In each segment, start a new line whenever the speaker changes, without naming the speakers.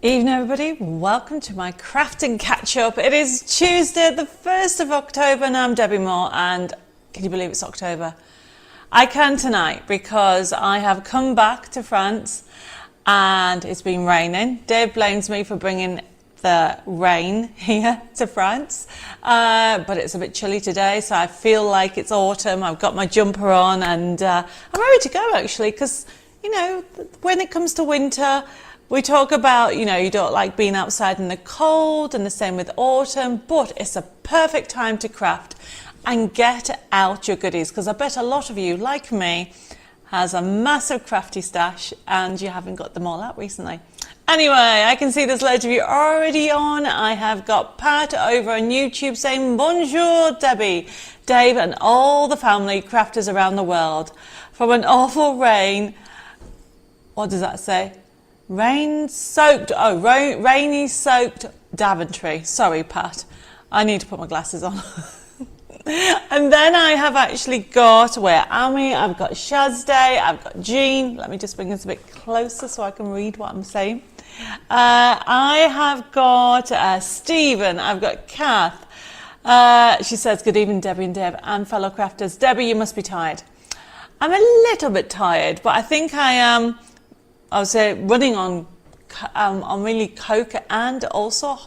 Evening everybody, welcome to my crafting catch-up. It is Tuesday the 1st of October and I'm Debbie Moore, and can you believe it's October? I can tonight because I have come back to France and it's been raining. Dave blames me for bringing the rain here to France, but it's a bit chilly today, so I feel like it's autumn. I've got my jumper on and I'm ready to go actually, because you know, when it comes to winter, we talk about, you know, you don't like being outside in the cold, and the same with autumn, but it's a perfect time to craft and get out your goodies, because I bet a lot of you, like me, has a massive crafty stash and you haven't got them all out recently. Anyway, I can see there's loads of you already on. I have got Pat over on YouTube saying, Bonjour Debbie, Dave and all the family crafters around the world. From an awful rain, what does that say? Rainy soaked Daventry. Sorry, Pat. I need to put my glasses on. And then I have actually got, where am I? I've got Shazday, I've got Jean. Let me just bring this a bit closer so I can read what I'm saying. I have got Stephen, I've got Kath. She says, good evening, Debbie and Deb and fellow crafters. Debbie, you must be tired. I'm a little bit tired, but I think I am. I would say running on really Coke and also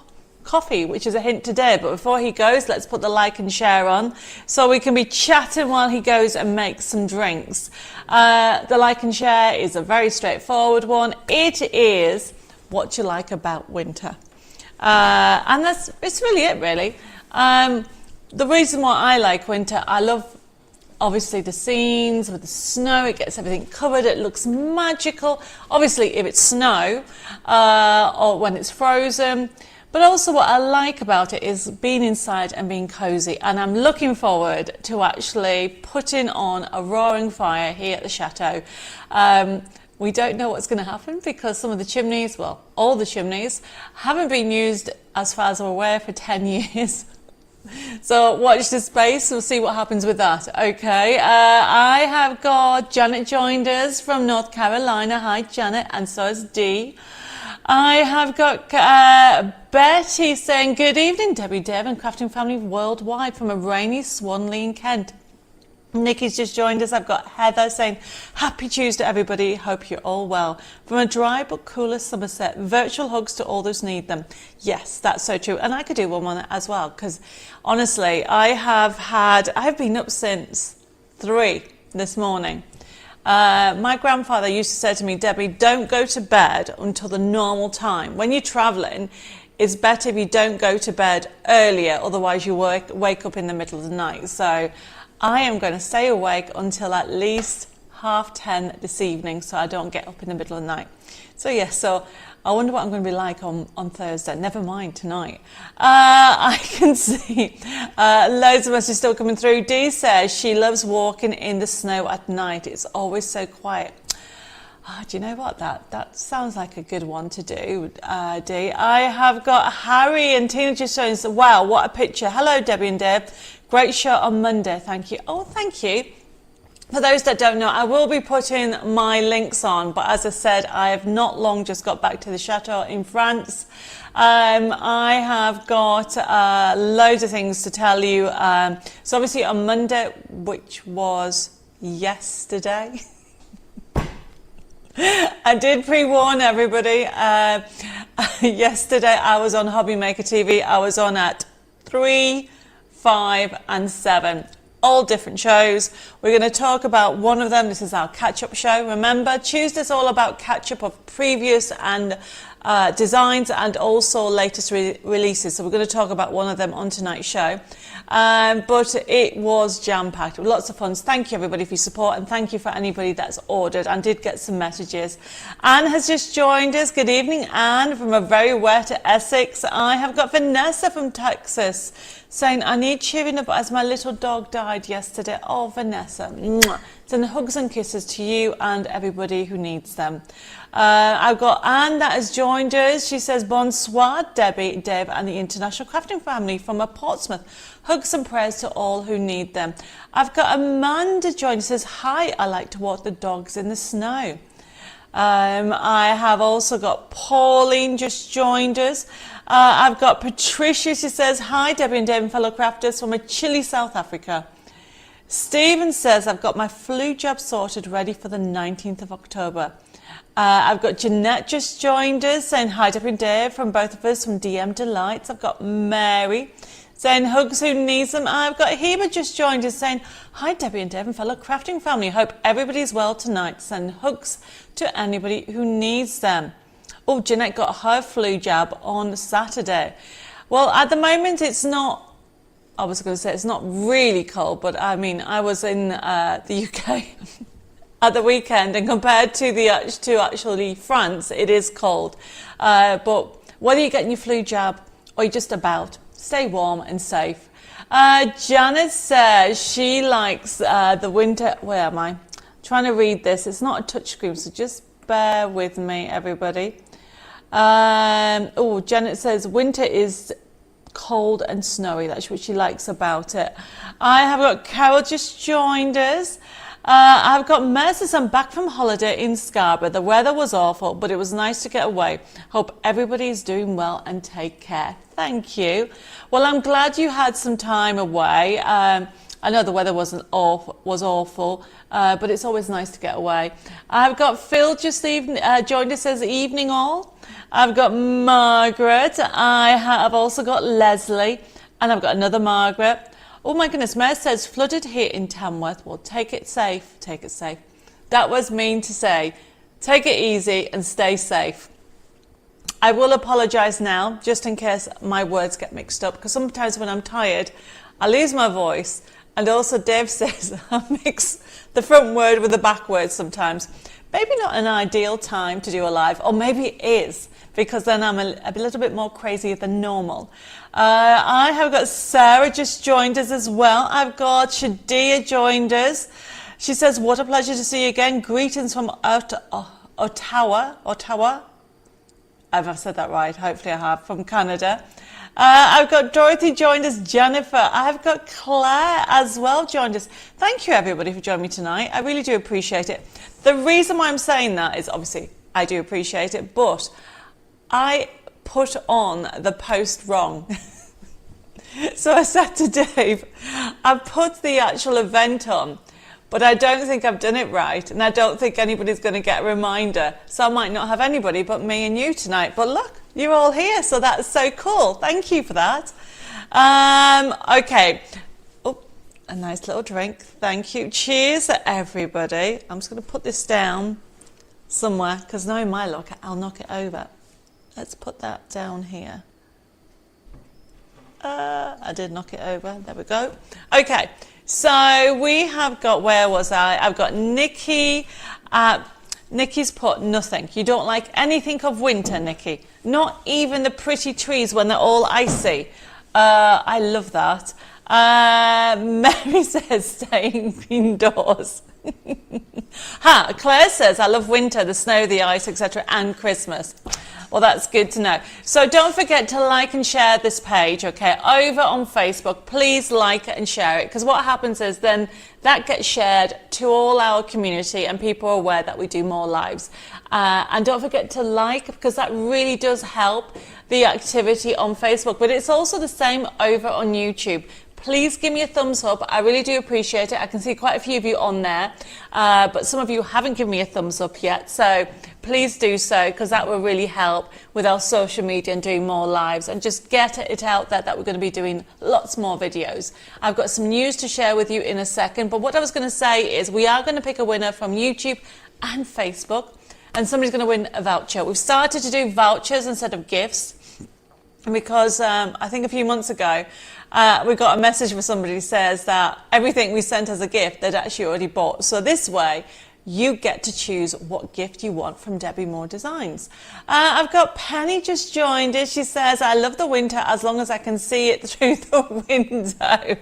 coffee, which is a hint today. But before he goes, let's put the like and share on so we can be chatting while he goes and makes some drinks. The like and share is a very straightforward one. It is what you like about winter. And it's really it, really. The reason why I like winter, I love obviously the scenes with the snow. It gets everything covered, it looks magical, obviously if it's snow or when it's frozen, but also what I like about it is being inside and being cozy, and I'm looking forward to actually putting on a roaring fire here at the chateau. We don't know what's going to happen because some of the chimneys, well, all the chimneys haven't been used as far as I'm aware for 10 years. So watch this space, we'll see what happens with that. Okay, I have got Janet joined us from North Carolina. Hi Janet, and so is Dee. I have got Betty saying, good evening Debbie, Deb and crafting family worldwide from a rainy Swanley in Kent. Nikki's just joined us. I've got Heather saying, happy Tuesday everybody, hope you're all well. From a dry but cooler Somerset, virtual hugs to all those need them. Yes, that's so true. And I could do one on that as well, because honestly, I've been up since 3 this morning. My grandfather used to say to me, Debbie, don't go to bed until the normal time. When you're traveling, it's better if you don't go to bed earlier, otherwise you wake up in the middle of the night. So I am going to stay awake until at least 10:30 this evening so I don't get up in the middle of the night. So yes, so I wonder what I'm going to be like on Thursday. Never mind tonight. I can see loads of messages still coming through. Dee says she loves walking in the snow at night. It's always so quiet. Do you know what? That sounds like a good one to do, Dee. I have got Harry and Tina just showing us. Wow, what a picture. Hello, Debbie and Deb. Great show on Monday. Thank you. Oh, thank you. For those that don't know, I will be putting my links on, but as I said, I have not long just got back to the chateau in France. I have got loads of things to tell you. So obviously on Monday, which was yesterday, I did pre-warn everybody. Yesterday I was on Hobby Maker TV. I was on at 3, 5 and 7. All different shows. We're going to talk about one of them. This is our catch-up show. Remember, Tuesday's all about catch-up of previous and designs and also latest releases. So we're going to talk about one of them on tonight's show. But it was jam-packed with lots of fun. Thank you everybody for your support, and thank you for anybody that's ordered. I did get some messages. Anne has just joined us. Good evening, Anne, from a very wet Essex. I have got Vanessa from Texas saying, I need cheering up as my little dog died yesterday. Oh, Vanessa. Send hugs and kisses to you and everybody who needs them. I've got Anne that has joined us. She says, bonsoir, Debbie, Deb, and the International Crafting Family from a Portsmouth. Hugs and prayers to all who need them. I've got Amanda joined. Says, hi, I like to walk the dogs in the snow. I have also got Pauline just joined us. I've got Patricia, she says, hi Debbie and Dave and fellow crafters from a chilly South Africa. Stephen says, I've got my flu jab sorted, ready for the 19th of October. I've got Jeanette just joined us, saying hi Debbie and Dave from both of us from DM Delights. I've got Mary saying hugs who needs them. I've got Heba just joined us, saying hi Debbie and Dave and fellow crafting family. Hope everybody's well tonight. Send hugs to anybody who needs them. Oh, Jeanette got her flu jab on Saturday. Well, at the moment it's not, I was going to say it's not really cold, but I mean, I was in the UK at the weekend, and compared to actually France, it is cold. But whether you're getting your flu jab or you're just about, stay warm and safe. Janet says she likes the winter, where am I? I'm trying to read this. It's not a touchscreen, so just bear with me, everybody. Oh, Janet says winter is cold and snowy. That's what she likes about it. I have got Carol just joined us. I've got Merces. I'm back from holiday in Scarborough. The weather was awful, but it was nice to get away. Hope everybody's doing well and take care. Thank you. Well, I'm glad you had some time away. I know the weather was awful, but it's always nice to get away. I've got Phil just joined us, says evening all. I've got Margaret. I have also got Leslie, and I've got another Margaret. Oh my goodness, Mare says flooded here in Tamworth. Well, take it safe, take it safe. That was mean to say. Take it easy and stay safe. I will apologise now, just in case my words get mixed up, because sometimes when I'm tired, I lose my voice. And also Dave says I mix the front word with the back word sometimes. Maybe not an ideal time to do a live, or maybe it is, because then I'm a little bit more crazy than normal. I have got Sarah just joined us as well. I've got Shadia joined us. She says, what a pleasure to see you again. Greetings from Ottawa. I've said that right, hopefully I have, from Canada. I've got Dorothy joined us, Jennifer. I've got Claire as well joined us. Thank you everybody for joining me tonight. I really do appreciate it. The reason why I'm saying that is obviously I do appreciate it, but I put on the post wrong. So I said to Dave, I've put the actual event on, but I don't think I've done it right, and I don't think anybody's going to get a reminder. So I might not have anybody but me and you tonight. But look, you're all here, so that's so cool. Thank you for that. Okay. Oh, a nice little drink. Thank you. Cheers, everybody. I'm just going to put this down somewhere, because knowing my luck, I'll knock it over. Let's put that down here. I did knock it over. There we go. Okay. So we have got, where was I? I've got Nikki. Nikki's put nothing. You don't like anything of winter, Nikki. Not even the pretty trees when they're all icy. I love that. Mary says staying indoors. Claire says, I love winter, the snow, the ice, etc. and Christmas. Well, that's good to know. So don't forget to like and share this page, okay, over on Facebook. Please like it and share it, because what happens is then that gets shared to all our community and people are aware that we do more lives. And don't forget to like, because that really does help the activity on Facebook. But it's also the same over on YouTube. Please give me a thumbs up. I really do appreciate it. I can see quite a few of you on there, but some of you haven't given me a thumbs up yet. So please do so, because that will really help with our social media and doing more lives and just get it out there that we're going to be doing lots more videos. I've got some news to share with you in a second, but what I was going to say is we are going to pick a winner from YouTube and Facebook, and somebody's going to win a voucher. We've started to do vouchers instead of gifts, because I think a few months ago we got a message from somebody who says that everything we sent as a gift they'd actually already bought. So this way you get to choose what gift you want from Debbie Moore Designs. I've got Penny just joined us. She says, I love the winter as long as I can see it through the window.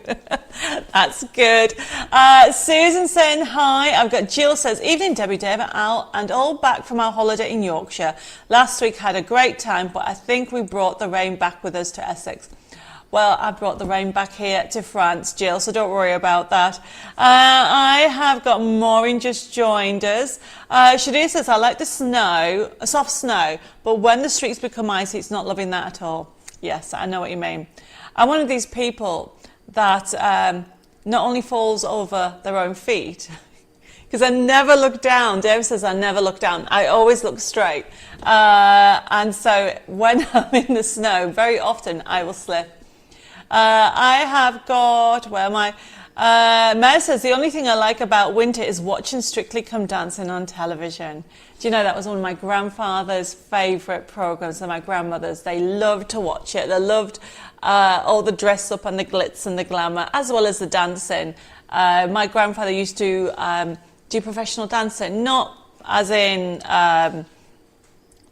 That's good. Susan saying hi. I've got Jill says, evening Debbie, Dave and Al, and all back from our holiday in Yorkshire. Last week had a great time, but I think we brought the rain back with us to Essex. Well, I brought the rain back here to France, Jill, so don't worry about that. I have got Maureen just joined us. Shadia says, I like the snow, soft snow, but when the streets become icy, it's not loving that at all. Yes, I know what you mean. I'm one of these people that not only falls over their own feet, because I never look down. Dave says I never look down. I always look straight. And so when I'm in the snow, very often I will slip. I have got, where am I? Mary says, the only thing I like about winter is watching Strictly Come Dancing on television. Do you know that was one of my grandfather's favourite programmes, and my grandmothers, they loved to watch it. They loved all the dress up and the glitz and the glamour, as well as the dancing. My grandfather used to do professional dancing, not as in,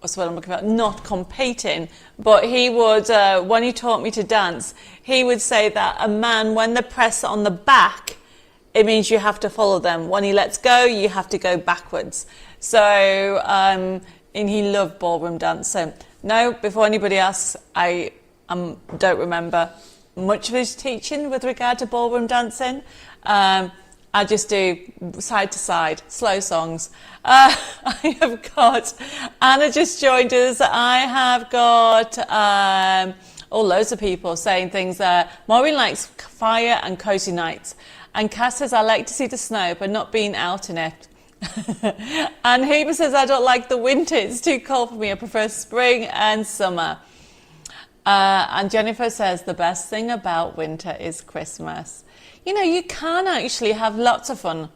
what's what I'm looking for, not competing, but he would, when he taught me to dance, he would say that a man, when they press on the back, it means you have to follow them. When he lets go, you have to go backwards. So, and he loved ballroom dancing. No, before anybody asks, I don't remember much of his teaching with regard to ballroom dancing. I just do side to side, slow songs. I have got, Anna just joined us. I have got loads of people saying things there. Maureen likes fire and cozy nights. And Cass says, I like to see the snow, but not being out in it. And Heba says, I don't like the winter. It's too cold for me. I prefer spring and summer. And Jennifer says, the best thing about winter is Christmas. You know, you can actually have lots of fun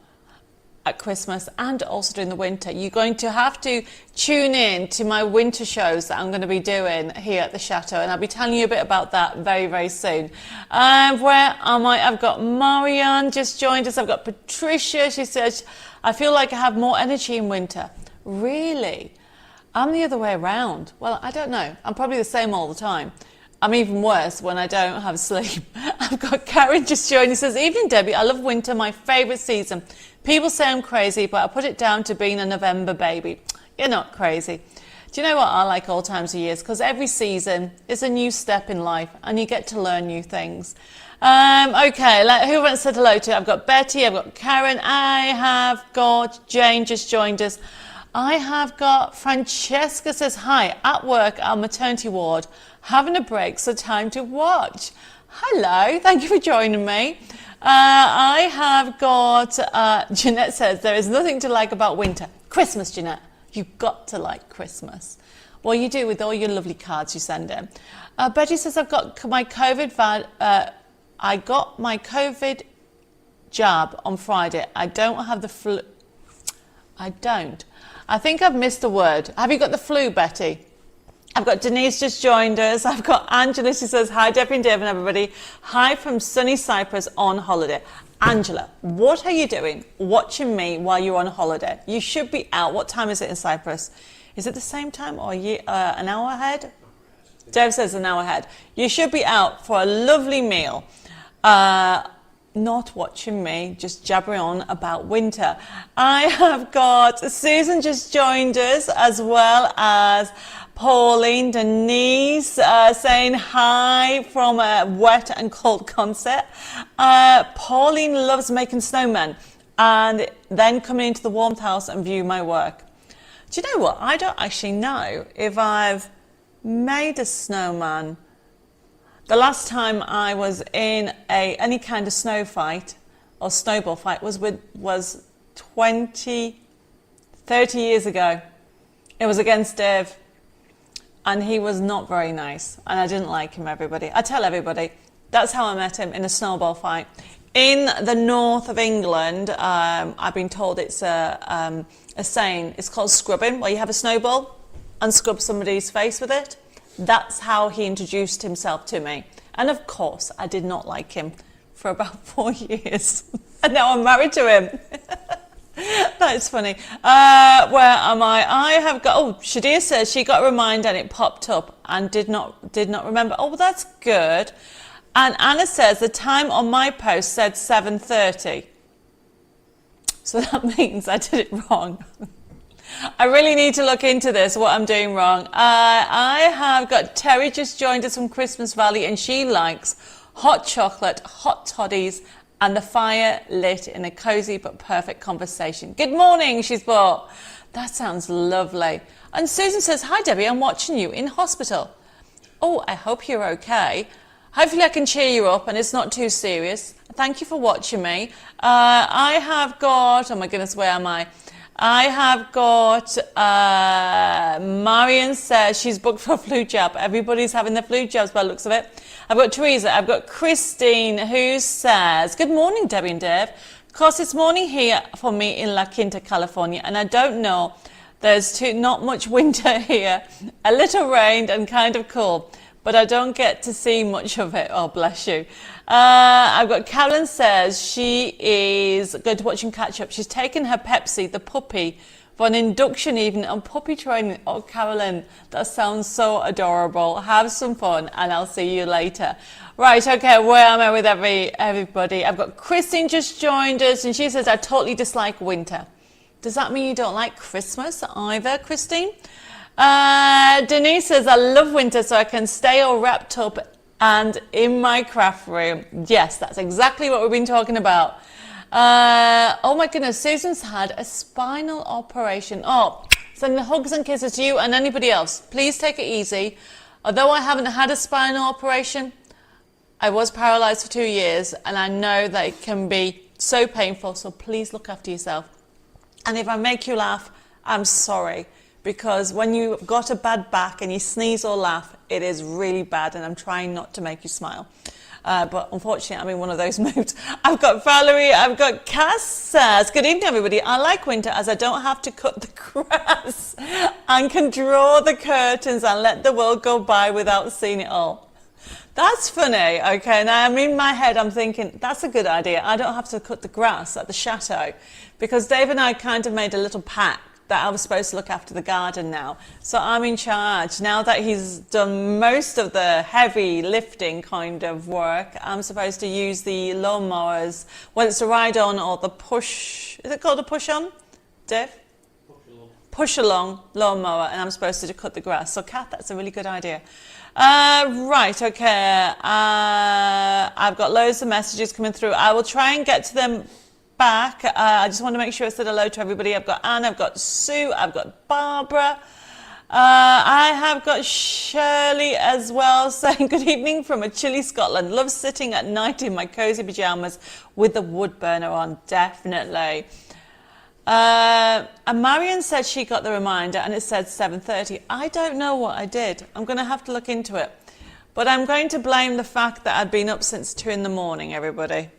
at Christmas and also during the winter. You're going to have to tune in to my winter shows that I'm going to be doing here at the Chateau, and I'll be telling you a bit about that very, very soon. Where am I? I've got Marianne just joined us. I've got Patricia. She says, I feel like I have more energy in winter. Really? I'm the other way around. Well, I don't know. I'm probably the same all the time. I'm even worse when I don't have sleep. I've got Karen just joined. He says, evening, Debbie. I love winter, my favourite season. People say I'm crazy, but I put it down to being a November baby. You're not crazy. Do you know what I like all times of years? Because every season is a new step in life and you get to learn new things. Okay, who wants to say hello to? I've got Betty, I've got Karen, I have got Jane just joined us. I have got Francesca says, hi, at work, our maternity ward, having a break, so time to watch. Hello, thank you for joining me. I have got, Jeanette says, there is nothing to like about winter. Christmas, Jeanette, you've got to like Christmas. Well, you do with all your lovely cards you send in. Betty says, I've got my I got my COVID jab on Friday. I don't have the flu. I don't. I think I've missed a word. Have you got the flu, Betty? I've got Denise just joined us. I've got Angela. She says, hi, Debbie and Dave and everybody. Hi from sunny Cyprus on holiday. Angela, what are you doing watching me while you're on holiday? You should be out. What time is it in Cyprus? Is it the same time or an hour ahead? Dave says an hour ahead. You should be out for a lovely meal. Not watching me, just jabbering on about winter. I have got Susan just joined us, as well as Pauline, Denise saying hi from a wet and cold concert. Pauline loves making snowmen and then coming into the warmth house and view my work. Do you know what? I don't actually know if I've made a snowman. The last time I was in any kind of snow fight or snowball fight was 30 years ago. It was against Dave, and he was not very nice, and I didn't like him, everybody. I tell everybody, that's how I met him, in a snowball fight. In the north of England, I've been told it's a saying, it's called scrubbing, where you have a snowball and scrub somebody's face with it. That's how he introduced himself to me. And of course, I did not like him for about 4 years. And now I'm married to him. That's funny. Where am I? I have got, Shadia says she got a reminder and it popped up and did not remember. Oh, well, that's good. And Anna says the time on my post said 7:30. So that means I did it wrong. I really need to look into this, what I'm doing wrong. I have got Terry just joined us from Christmas Valley, and she likes hot chocolate, hot toddies, and the fire lit in a cozy but perfect conversation. Good morning, she's bought. That sounds lovely. And Susan says, hi Debbie, I'm watching you in hospital. Oh, I hope you're okay. Hopefully I can cheer you up and it's not too serious. Thank you for watching me. I have got, oh my goodness, where am I? I have got, Marion says she's booked for a flu jab. Everybody's having the flu jabs by the looks of it. I've got Teresa, I've got Christine who says, good morning Debbie and Dave. Of course it's morning here for me in La Quinta, California, and I don't know, there's not much winter here. A little rain and kind of cool, but I don't get to see much of it. Oh, bless you. I've got Carolyn says she is going to watch and catch up. She's taken her Pepsi, the puppy, for an induction evening on puppy training. Oh, Carolyn, that sounds so adorable. Have some fun, and I'll see you later. Right, okay, where am I with everybody? I've got Christine just joined us, and she says, I totally dislike winter. Does that mean you don't like Christmas either, Christine? Denise says, I love winter so I can stay all wrapped up and in my craft room. Yes, that's exactly what we've been talking about. Oh my goodness, Susan's had a spinal operation. Oh, sending hugs and kisses to you and anybody else. Please take it easy. Although I haven't had a spinal operation, I was paralyzed for 2 years and I know that it can be so painful, so please look after yourself. And if I make you laugh, I'm sorry. Because when you've got a bad back and you sneeze or laugh, it is really bad, and I'm trying not to make you smile. But unfortunately, I'm in one of those moods. I've got Valerie, I've got Cass says, good evening everybody. I like winter as I don't have to cut the grass and can draw the curtains and let the world go by without seeing it all. That's funny, okay. Now I'm in my head, I'm thinking, that's a good idea. I don't have to cut the grass at the chateau, because Dave and I kind of made a little pact that I was supposed to look after the garden now. So I'm in charge. Now that he's done most of the heavy lifting kind of work, I'm supposed to use the lawnmowers, whether it's a ride-on or the push, is it called a push-on, Dave? Push-along lawnmower, and I'm supposed to cut the grass. So Kath, that's a really good idea. Right, okay. I've got loads of messages coming through. I will try and get to them back. I just want to make sure I said hello to everybody. I've got Anne, I've got Sue, I've got Barbara. I have got Shirley as well saying good evening from a chilly Scotland. Love sitting at night in my cozy pajamas with the wood burner on, definitely. And Marion said she got the reminder and it said 7:30. I don't know what I did. I'm going to have to look into it. But I'm going to blame the fact that I'd been up since 2 in the morning, everybody.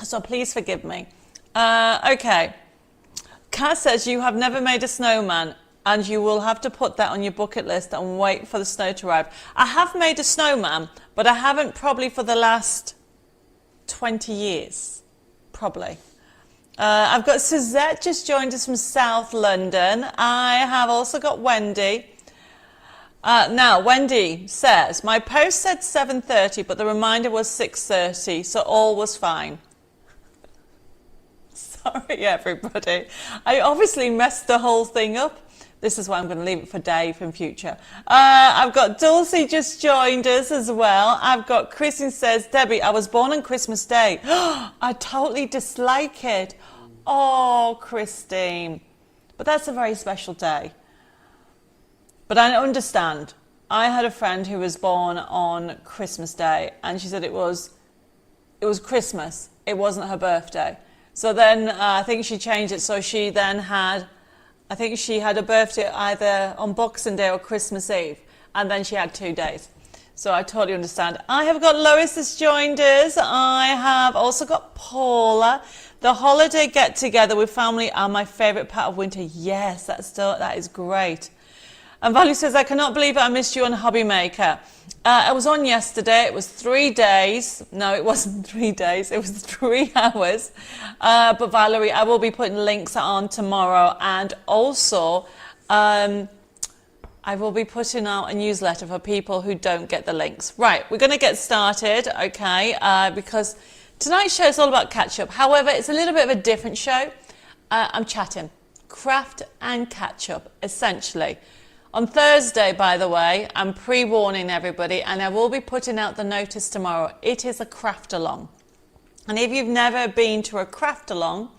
So please forgive me. Okay. Cass says you have never made a snowman and you will have to put that on your bucket list and wait for the snow to arrive. I have made a snowman, but I haven't probably for the last 20 years. Probably. I've got Suzette just joined us from South London. I have also got Wendy. Now, Wendy says, my post said 7:30, but the reminder was 6:30, so all was fine. Sorry, everybody. I obviously messed the whole thing up. This is why I'm going to leave it for Dave in future. I've got Dulcie just joined us as well. I've got Christine says, Debbie, I was born on Christmas Day. I totally dislike it. Oh, Christine. But that's a very special day. But I understand. I had a friend who was born on Christmas Day, and she said it was Christmas. It wasn't her birthday. So then I think she changed it. So she then had, I think she had a birthday either on Boxing Day or Christmas Eve, and then she had 2 days. So I totally understand. I have got Lois that's joined us. I have also got Paula. The holiday get-together with family are my favourite part of winter. Yes, that is great. And Valerie says, I cannot believe I missed you on Hobby Maker. I was on yesterday. It was 3 days. No, it wasn't 3 days. It was 3 hours. But Valerie, I will be putting links on tomorrow. And also, I will be putting out a newsletter for people who don't get the links. Right, we're going to get started, okay? Because tonight's show is all about catch-up. However, it's a little bit of a different show. I'm chatting. Craft and catch up, essentially. On Thursday, by the way, I'm pre-warning everybody, and I will be putting out the notice tomorrow. It is a craft along. And if you've never been to a craft along,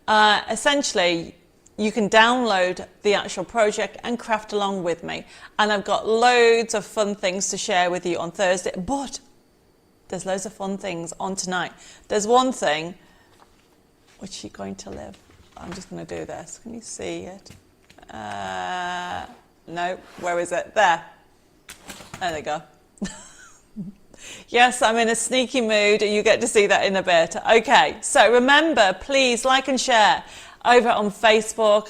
essentially you can download the actual project and craft along with me. And I've got loads of fun things to share with you on Thursday, but there's loads of fun things on tonight. There's one thing, which you're going to live. I'm just going to do this. Can you see it? No, where is it? There. There they go. Yes, I'm in a sneaky mood. You get to see that in a bit. Okay, so remember, please like and share over on Facebook.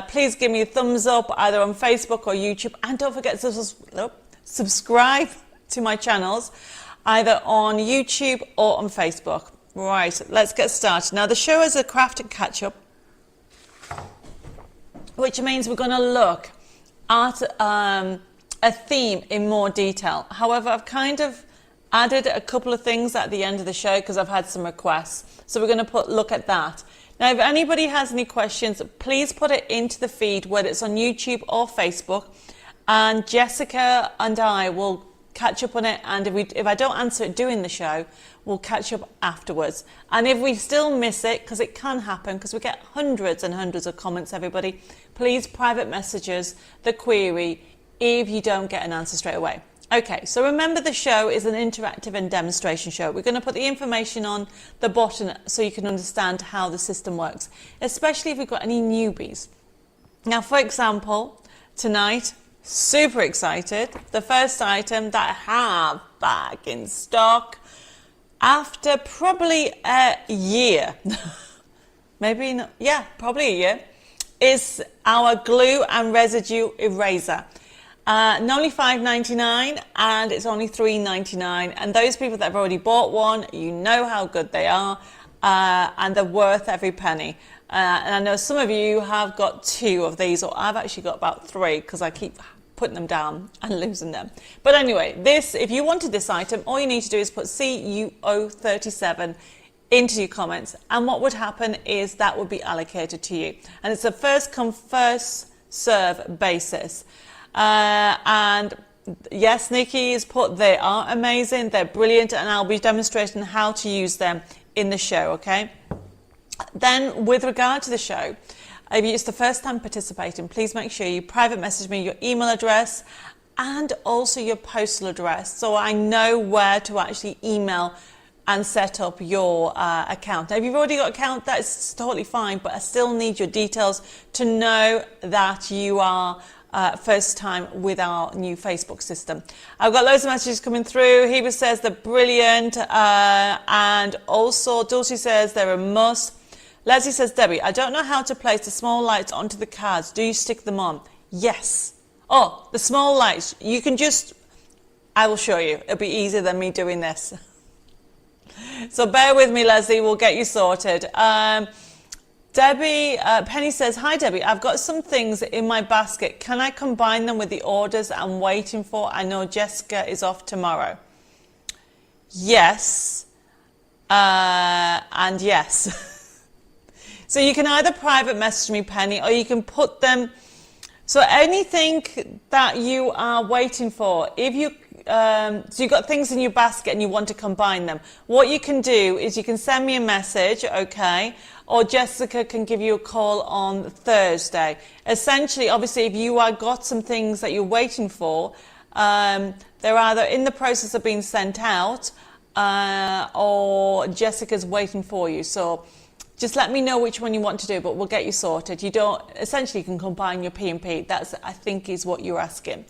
Please give me a thumbs up either on Facebook or YouTube. And don't forget to subscribe to my channels either on YouTube or on Facebook. Right, let's get started. Now, the show is a craft and catch up, which means we're going to look at a theme in more detail. However, I've kind of added a couple of things at the end of the show because I've had some requests. So we're going to look at that. Now, if anybody has any questions, please put it into the feed, whether it's on YouTube or Facebook, and Jessica and I will catch up on it. And if I don't answer it during the show, we'll catch up afterwards. And if we still miss it, because it can happen, because we get hundreds and hundreds of comments, everybody, please private messages the query if you don't get an answer straight away. Okay, so remember, the show is an interactive and demonstration show. We're going to put the information on the bottom so you can understand how the system works, especially if we've got any newbies. Now, for example, tonight, super excited, the first item that I have back in stock after probably a year, maybe not, yeah, probably a year, is our glue and residue eraser. Not only $5.99 and it's only $3.99, and those people that have already bought one, you know how good they are, and they're worth every penny. And I know some of you have got 2 of these, or I've actually got about 3 because I keep putting them down and losing them. But anyway, this, if you wanted this item, all you need to do is put CUO37 into your comments, and what would happen is that would be allocated to you, and it's a first come first serve basis. And yes, Nikki has put, they are amazing, they're brilliant, and I'll be demonstrating how to use them in the show. Okay, then with regard to the show, if it's the first time participating, please make sure you private message me your email address and also your postal address, so I know where to actually email and set up your account. Now, if you've already got an account, that's totally fine, but I still need your details to know that you are first time with our new Facebook system. I've got loads of messages coming through. Heba says they're brilliant, and also Dulcie says they're a must. Leslie says, Debbie, I don't know how to place the small lights onto the cards. Do you stick them on? Yes. Oh, the small lights, you can just, I will show you. It'll be easier than me doing this. So bear with me, Leslie, we'll get you sorted. Debbie, Penny says, hi Debbie, I've got some things in my basket. Can I combine them with the orders I'm waiting for? I know Jessica is off tomorrow. Yes, and yes. So you can either private message me, Penny, or you can put them, so anything that you are waiting for, if you, so you've got things in your basket and you want to combine them, what you can do is you can send me a message, okay, or Jessica can give you a call on Thursday. Essentially, obviously, if you are got some things that you're waiting for, they're either in the process of being sent out, or Jessica's waiting for you. So just let me know which one you want to do, but we'll get you sorted. You don't, essentially, you can combine your P&P. That's, I think, is what you're asking.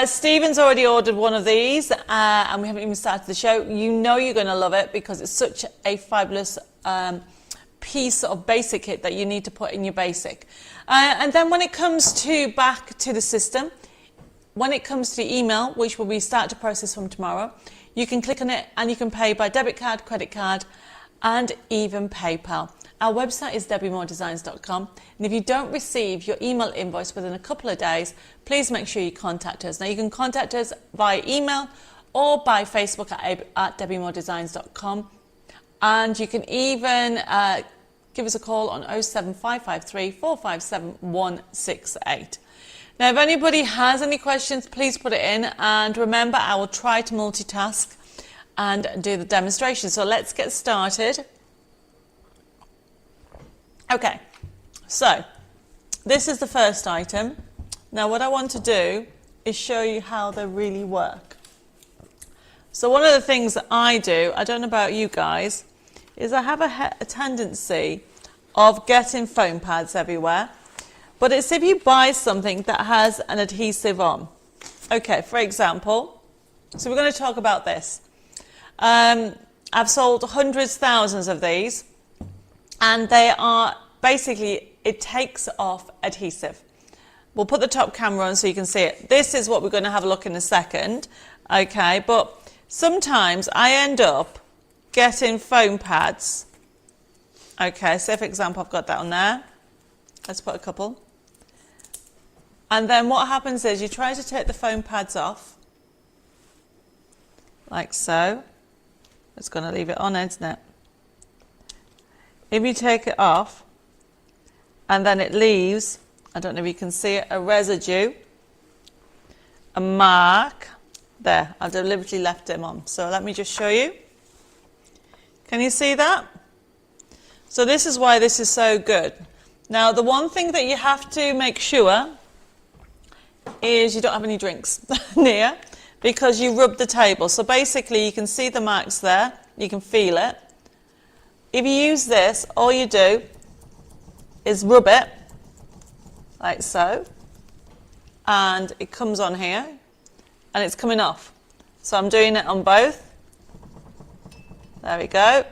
Stephen's already ordered one of these, and we haven't even started the show. You know you're going to love it because it's such a fabulous piece of basic kit that you need to put in your basic. And then when it comes to back to the system, when it comes to email, which will be start to process from tomorrow, you can click on it and you can pay by debit card, credit card, and even PayPal. Our website is debbimoredesigns.com, and if you don't receive your email invoice within a couple of days, please make sure you contact us. Now you can contact us via email or by Facebook at debbimoredesigns.com, and you can even give us a call on 07553 457 168. Now, if anybody has any questions, please put it in. And remember, I will try to multitask and do the demonstration. So let's get started. Okay, so this is the first item. Now, what I want to do is show you how they really work. So one of the things that I do, I don't know about you guys, is I have a tendency of getting foam pads everywhere. But it's if you buy something that has an adhesive on. Okay, for example, so we're going to talk about this. I've sold hundreds, thousands of these, and they are basically, it takes off adhesive. We'll put the top camera on so you can see it. This is what we're going to have a look in a second. Okay, but sometimes I end up getting foam pads. Okay, so for example, I've got that on there. Let's put a couple. And then what happens is you try to take the foam pads off, like so. It's going to leave it on, isn't it? If you take it off, and then it leaves, I don't know if you can see it, a residue, a mark. There, I've deliberately left them on. So let me just show you. Can you see that? So this is why this is so good. Now, the one thing that you have to make sure is you don't have any drinks near, because you rub the table. So basically, you can see the marks there. You can feel it. If you use this, all you do is rub it, like so. And it comes on here, and it's coming off. So I'm doing it on both. There we go.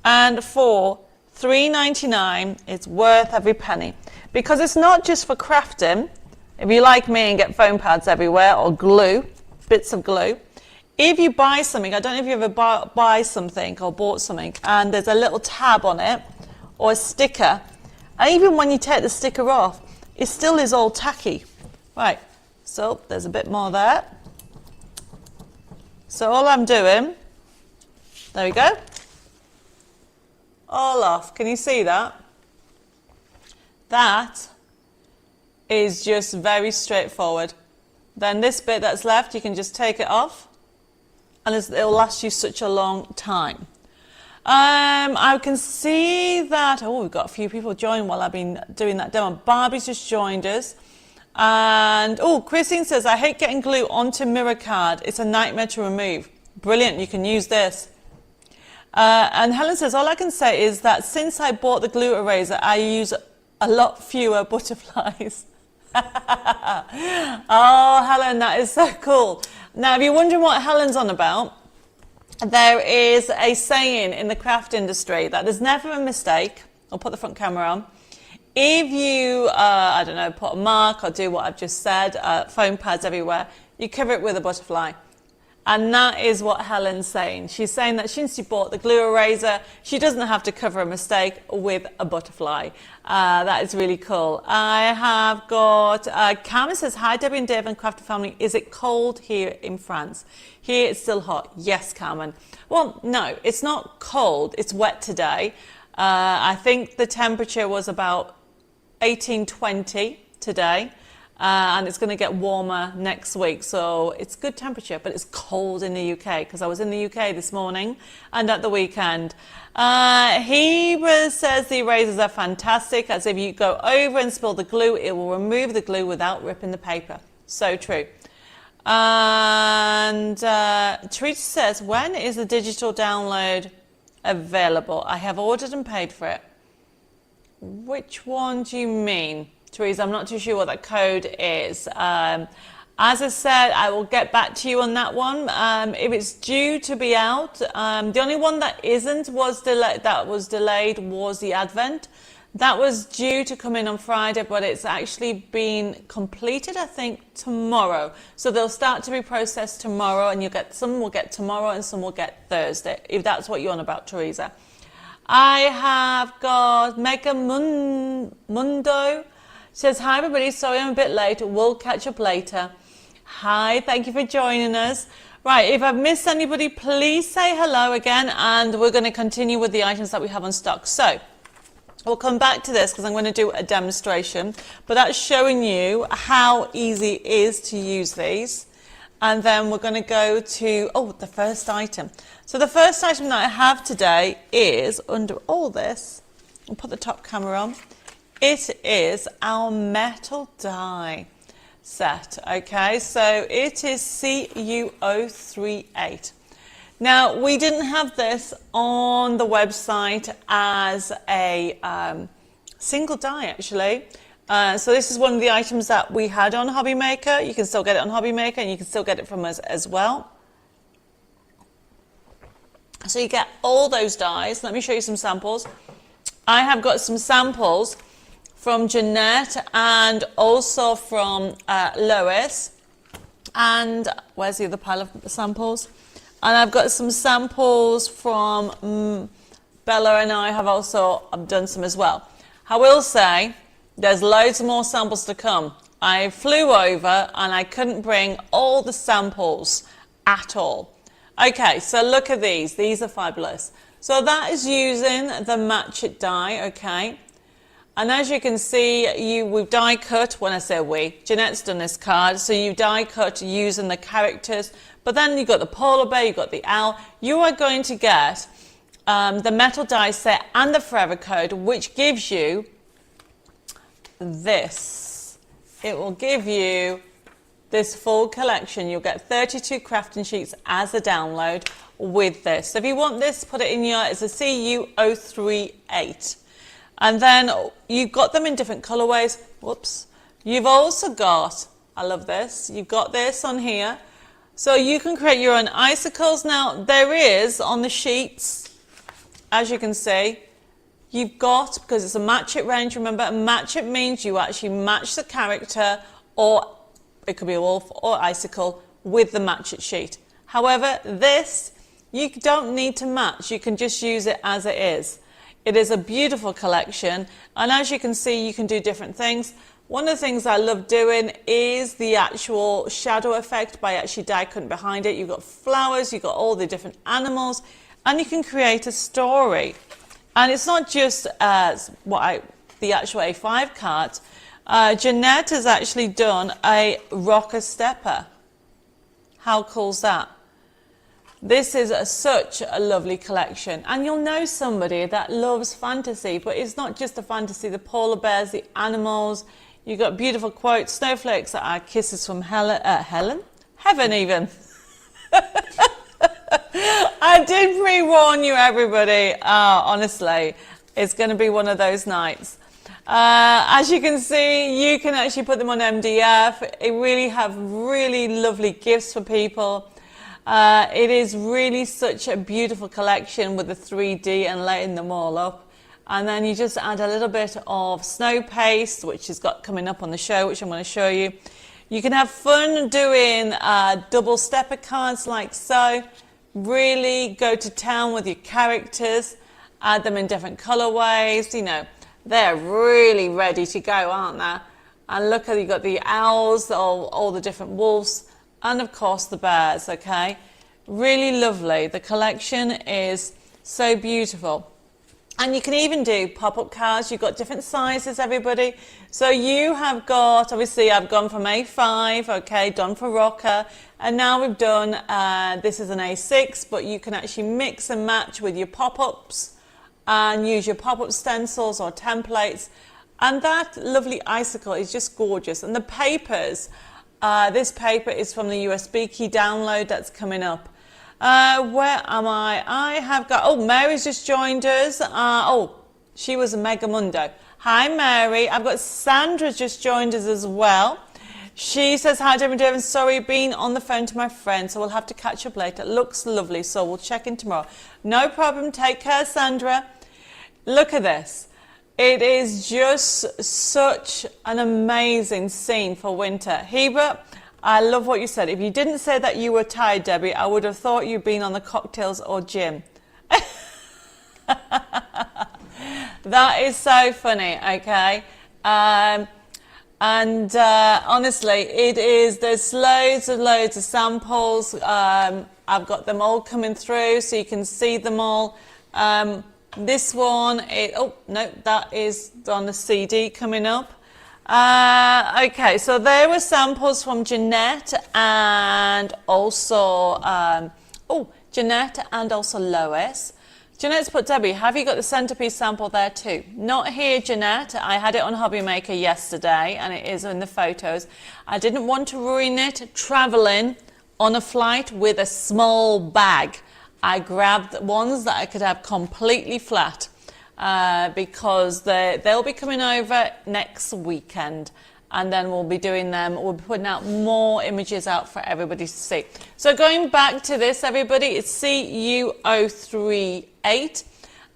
And for $3.99, it's worth every penny. Because it's not just for crafting. If you like me and get foam pads everywhere, or glue, bits of glue. If you buy something, I don't know if you ever buy something or bought something, and there's a little tab on it, or a sticker. And even when you take the sticker off, it still is all tacky. Right, so there's a bit more there. So all I'm doing, there we go. All off. Can you see that? That is just very straightforward. Then this bit that's left, you can just take it off, and it'll last you such a long time. I can see that, oh, we've got a few people join while I've been doing that demo. Barbie's just joined us. And, oh, Christine says, I hate getting glue onto mirror card. It's a nightmare to remove. Brilliant, you can use this. And Helen says, all I can say is that since I bought the glue eraser, I use a lot fewer butterflies. Oh, Helen, that is so cool. Now, if you're wondering what Helen's on about, there is a saying in the craft industry that there's never a mistake. I'll put the front camera on. If you, I don't know, put a mark or do what I've just said, foam pads everywhere, you cover it with a butterfly. And that is what Helen's saying. She's saying that since she bought the glue eraser, she doesn't have to cover a mistake with a butterfly. That is really cool. I have got, Carmen says, hi Debbie and Dave and Crafty Family. Is it cold here in France? Here it's still hot. Yes, Carmen. Well, no, it's not cold. It's wet today. I think the temperature was about 18, 20 today. And it's going to get warmer next week, so it's good temperature, but it's cold in the UK, because I was in the UK this morning and at the weekend. Hebrew says the erasers are fantastic, as if you go over and spill the glue, it will remove the glue without ripping the paper. So true. And Teresa says, when is the digital download available? I have ordered and paid for it. Which one do you mean? Teresa, I'm not too sure what that code is. As I said, I will get back to you on that one. If it's due to be out, the only one that was delayed was the Advent. That was due to come in on Friday, but it's actually been completed, I think, tomorrow. So they'll start to be processed tomorrow, and some will get tomorrow and some will get Thursday, if that's what you're on about, Teresa. I have got Mega Mundo. Says, hi everybody, sorry I'm a bit late, we'll catch up later. Hi, thank you for joining us. Right, if I've missed anybody, please say hello again, and we're going to continue with the items that we have on stock. So, we'll come back to this because I'm going to do a demonstration, but that's showing you how easy it is to use these. And then we're going to go to, the first item. So the first item that I have today is, under all this, I'll put the top camera on, it is our metal die set, okay? So it is CU038. Now, we didn't have this on the website as a single die, actually. So this is one of the items that we had on Hobby Maker. You can still get it on Hobby Maker, and you can still get it from us as well. So you get all those dies. Let me show you some samples. I have got some samples from Jeanette and also from Lois. And where's the other pile of samples? And I've got some samples from Bella, and I have also done some as well. I will say there's loads more samples to come. I flew over and I couldn't bring all the samples at all. Okay, so look at these. These are fabulous. So that is using the Match It die, okay? And as you can see, we've die cut, when I say we, Jeanette's done this card, so you die cut using the characters, but then you've got the polar bear, you've got the owl. You are going to get the metal die set and the forever code, which gives you this. It will give you this full collection. You'll get 32 crafting sheets as a download with this. So if you want this, put it in your, it's a CU038. And then you've got them in different colorways. Whoops. You've also got, I love this, you've got this on here. So you can create your own icicles. Now there is on the sheets, as you can see, you've got, because it's a match it range, remember, match it means you actually match the character, or it could be a wolf or icicle, with the match it sheet. However, this, you don't need to match, you can just use it as it is. It is a beautiful collection, and as you can see, you can do different things. One of the things I love doing is the actual shadow effect by actually die cutting behind it. You've got flowers, you've got all the different animals, and you can create a story. And it's not just the actual A5 card. Jeanette has actually done a rocker stepper. How cool's that? This is such a lovely collection, and you'll know somebody that loves fantasy, but it's not just the fantasy, the polar bears, the animals. You've got beautiful quotes, snowflakes that are kisses from heaven even. I did pre-warn you, everybody. Honestly, it's going to be one of those nights. As you can see, you can actually put them on MDF. It really have really lovely gifts for people. It is really such a beautiful collection with the 3D and lighting them all up. And then you just add a little bit of snow paste, which has got coming up on the show, which I'm going to show you. You can have fun doing double stepper cards like so. Really go to town with your characters, add them in different colorways. You know, they're really ready to go, aren't they? And look at, you got the owls, all the different wolves, and of course the bears, okay? Really lovely. The collection is so beautiful. And you can even do pop-up cards. You've got different sizes, everybody. So you have got, obviously I've gone from A5, okay, done for rocker. And now we've done, this is an A6, but you can actually mix and match with your pop-ups and use your pop-up stencils or templates. And that lovely icicle is just gorgeous. And the papers, this paper is from the USB key download that's coming up. Where am I? I have got, Mary's just joined us. She was a Mega Mundo. Hi, Mary. I've got Sandra just joined us as well. She says, hi, Debbi. Sorry, been on the phone to my friend, so we'll have to catch up later. It looks lovely, so we'll check in tomorrow. No problem. Take care, Sandra. Look at this. It is just such an amazing scene for winter. Hebert, I love what you said. If you didn't say that you were tired, Debbie, I would have thought you'd been on the cocktails or gym. That is so funny, okay? And honestly, there's loads of samples. I've got them all coming through so you can see them all. This one, oh no, that is on the CD coming up. Okay, so there were samples from Jeanette and also, Jeanette and also Lois. Jeanette's put, Debbie, have you got the centerpiece sample there too? Not here, Jeanette. I had it on Hobby Maker yesterday and it is in the photos. I didn't want to ruin it traveling on a flight with a small bag. I grabbed the ones that I could have completely flat because they'll be coming over next weekend. And then we'll be doing them, we'll be putting out more images out for everybody to see. So going back to this, everybody, it's CU038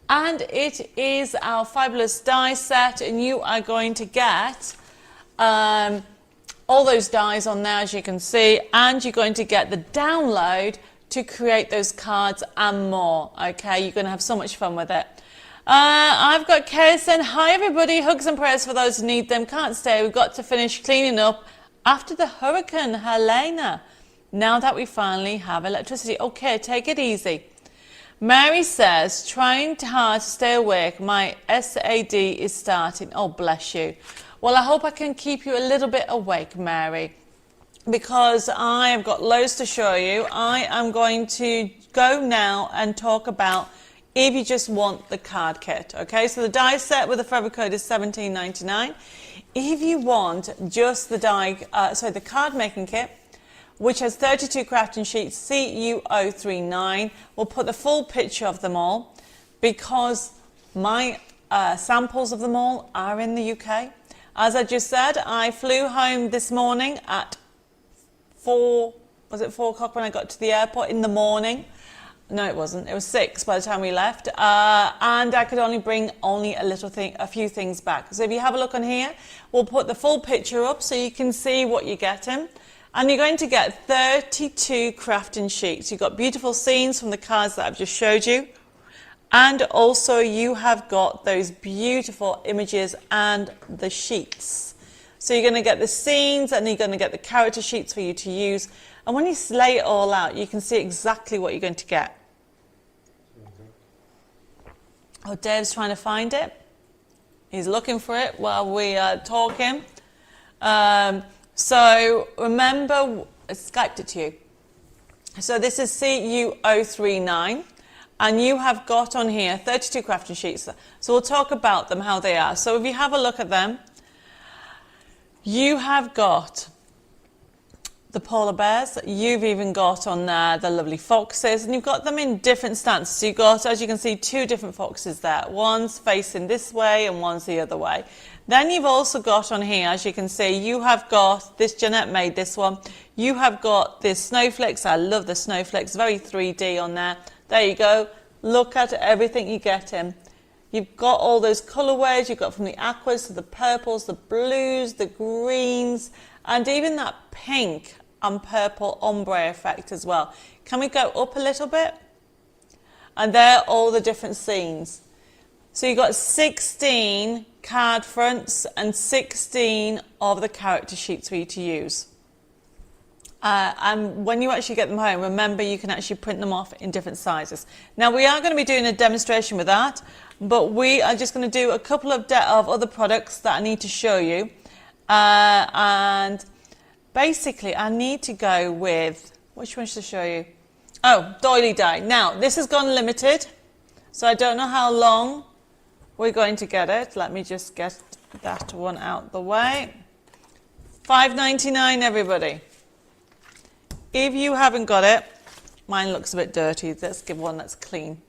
and it is our fabulous die set, and you are going to get all those dies on there, as you can see, and you're going to get the download to create those cards and more. Okay, you're going to have so much fun with it. I've got Kay saying, hi everybody, hugs and prayers for those who need them. Can't stay, we've got to finish cleaning up after the hurricane, Helena. Now that we finally have electricity. Okay, take it easy. Mary says, trying hard to stay awake. My SAD is starting. Oh, bless you. Well, I hope I can keep you a little bit awake, Mary, because I have got loads to show you. I am going to go now and talk about if you just want the card kit. Okay, so the die set with the forever code is $17.99. If you want just the the card making kit, which has 32 crafting sheets, CU039, we'll put the full picture of them all because my samples of them all are in the UK. As I just said, I flew home this morning at 4 o'clock when I got to the airport in the morning. No, it wasn't. It was 6 by the time we left, and I could only bring a few things back. So if you have a look on here, we'll put the full picture up so you can see what you're getting. And you're going to get 32 crafting sheets. You've got beautiful scenes from the cards that I've just showed you, and also you have got those beautiful images and the sheets. So you're going to get the scenes and you're going to get the character sheets for you to use. And when you lay it all out, you can see exactly what you're going to get. Oh, Dave's trying to find it. He's looking for it while we are talking. So remember, I Skyped it to you. So this is CU039, and you have got on here 32 crafting sheets. So we'll talk about them, how they are. So if you have a look at them, you have got the polar bears, you've even got on there the lovely foxes, and you've got them in different stances. So you've got, as you can see, 2 different foxes there. One's facing this way and one's the other way. Then you've also got on here, as you can see, you have got this, Jeanette made this one, you have got this snowflakes. I love the snowflakes, very 3D on there. There you go, look at everything you get in. You've got all those colourways, you've got from the aquas to the purples, the blues, the greens, and even that pink and purple ombre effect as well. Can we go up a little bit? And there are all the different scenes. So you've got 16 card fronts and 16 of the character sheets for you to use. And when you actually get them home, remember you can actually print them off in different sizes. Now we are going to be doing a demonstration with that, but we are just going to do a couple of other products that I need to show you. And basically I need to go with, which one should I show you? Oh, doily die. Now this has gone limited, so I don't know how long we're going to get it. Let me just get that one out the way. $5.99 everybody. If you haven't got it, mine looks a bit dirty. Let's give one that's clean.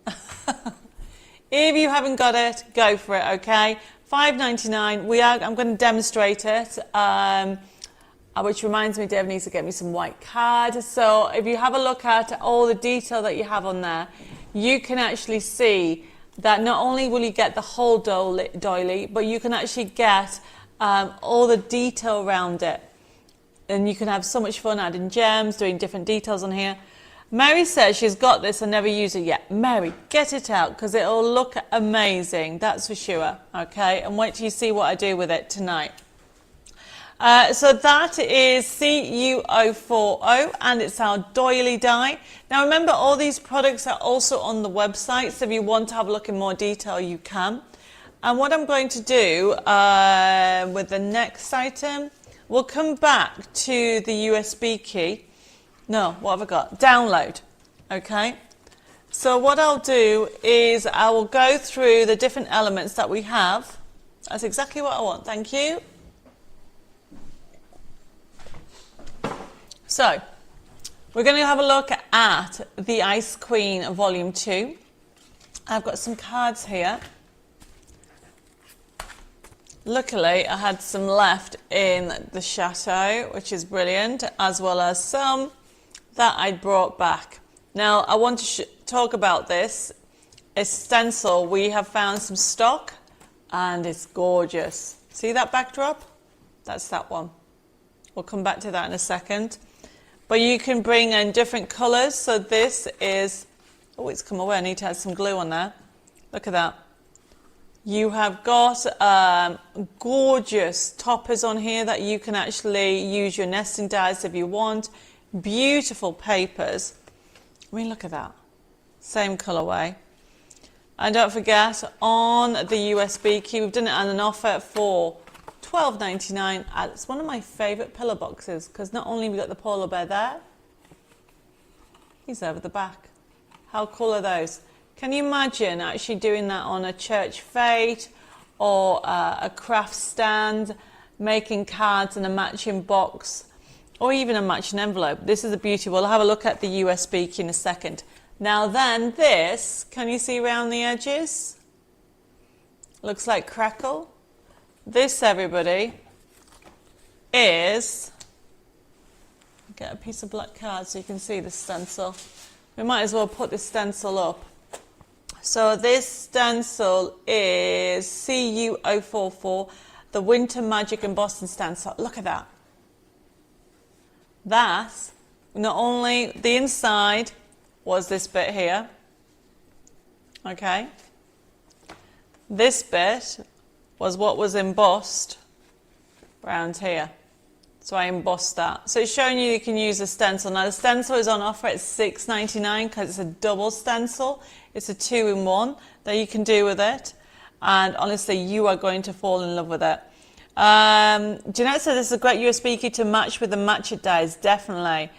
If you haven't got it, go for it, okay? $5.99. I'm going to demonstrate it, which reminds me, Deb needs to get me some white card. So if you have a look at all the detail that you have on there, you can actually see that not only will you get the whole doily, but you can actually get all the detail around it. And you can have so much fun adding gems, doing different details on here. Mary says she's got this and never used it yet. Mary, get it out because it'll look amazing, that's for sure. Okay, and wait till you see what I do with it tonight. So that is CU040 and it's our doily die. Now remember, all these products are also on the website, so if you want to have a look in more detail, you can. And what I'm going to do with the next item, we'll come back to the USB key. No, what have I got? Download. Okay. So what I'll do is I will go through the different elements that we have. That's exactly what I want. Thank you. So, we're going to have a look at the Ice Queen Volume 2. I've got some cards here. Luckily, I had some left in the chateau, which is brilliant, as well as some that I'd brought back. Now, I want to talk about this. A stencil, we have found some stock, and it's gorgeous. See that backdrop? That's that one. We'll come back to that in a second. But you can bring in different colours. So this is, oh, it's come away. I need to add some glue on there. Look at that. You have got gorgeous toppers on here that you can actually use your nesting dies if you want. Beautiful papers. I mean, look at that. Same colourway. And don't forget, on the USB key, we've done it on an offer for $12.99. It's one of my favourite pillow boxes because not only have we got the polar bear there, he's over the back. How cool are those? Can you imagine actually doing that on a church fete or a craft stand, making cards in a matching box or even a matching envelope? This is a beauty. We'll have a look at the USB key in a second. Now then, this, can you see around the edges? Looks like crackle. This, everybody, is, get a piece of black card so you can see the stencil. We might as well put this stencil up. So this stencil is CU044, the Winter Magic Embossing stencil. Look at that. That's not only the inside was this bit here, okay? This bit was what was embossed around here. So I embossed that. So it's showing you can use a stencil. Now the stencil is on offer at $6.99 because it's a double stencil. It's a 2-in-1 that you can do with it. And honestly, you are going to fall in love with it. Jeanette said this is a great USB key to match with the match it dies, definitely.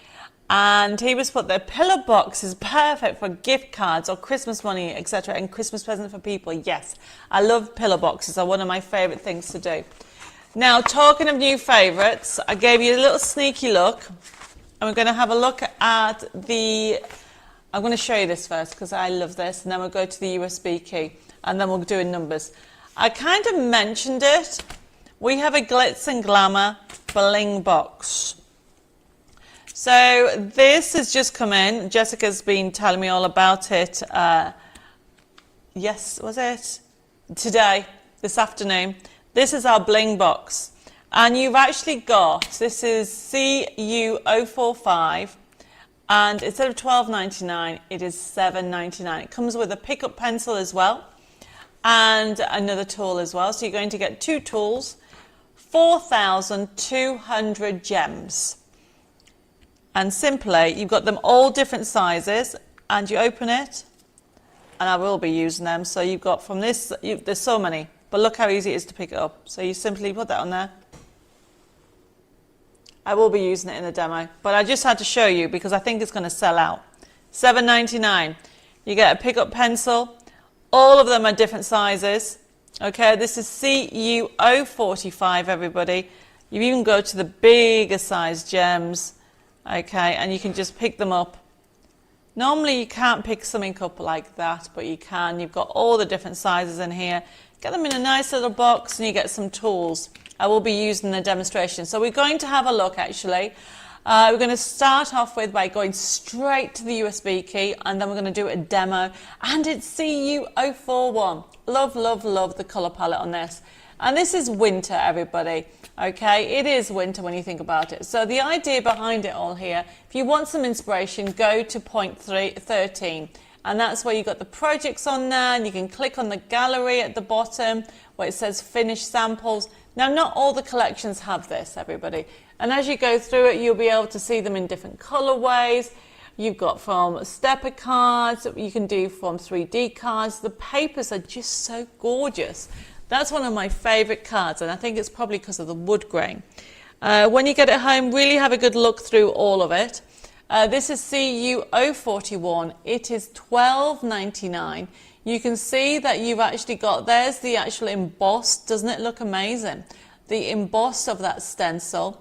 And he was put there, pillow box is perfect for gift cards or Christmas money, etc. and Christmas present for people. Yes, I love pillow boxes. They're one of my favourite things to do. Now, talking of new favourites, I gave you a little sneaky look. And we're going to have a look at the, I'm going to show you this first because I love this. And then we'll go to the USB key. And then we'll do in numbers. I kind of mentioned it. We have a Glitz and Glamour bling box. So this has just come in. Jessica's been telling me all about it. Yes, was it? Today, this afternoon. This is our bling box. And you've actually got, this is CU045. And instead of $12.99, it is $7.99. It comes with a pickup pencil as well. And another tool as well. So you're going to get 2 tools, 4,200 gems. And simply, you've got them all different sizes, and you open it, and I will be using them. So you've got from this, there's so many, but look how easy it is to pick it up. So you simply put that on there. I will be using it in the demo, but I just had to show you because I think it's going to sell out. $7.99. You get a pickup pencil. All of them are different sizes. Okay, this is CU045, everybody. You even go to the bigger size gems. Okay, and you can just pick them up. Normally you can't pick something up like that, but you can. You've got all the different sizes in here. Get them in a nice little box and you get some tools. I will be using the demonstration. So we're going to have a look actually. We're going to start off with by going straight to the USB key and then we're going to do a demo. And it's CU041. Love, love, love the colour palette on this. And this is winter, everybody. Okay, it is winter when you think about it. So the idea behind it all here, if you want some inspiration, go to point 13. And that's where you got the projects on there, and you can click on the gallery at the bottom where it says finished samples. Now, not all the collections have this, everybody. And as you go through it, you'll be able to see them in different colorways. You've got from stepper cards, you can do from 3D cards. The papers are just so gorgeous. That's one of my favorite cards, and I think it's probably because of the wood grain. When you get it home, really have a good look through all of it. This is CU041. It is $12.99. You can see that you've actually got, there's the actual embossed. Doesn't it look amazing? The embossed of that stencil.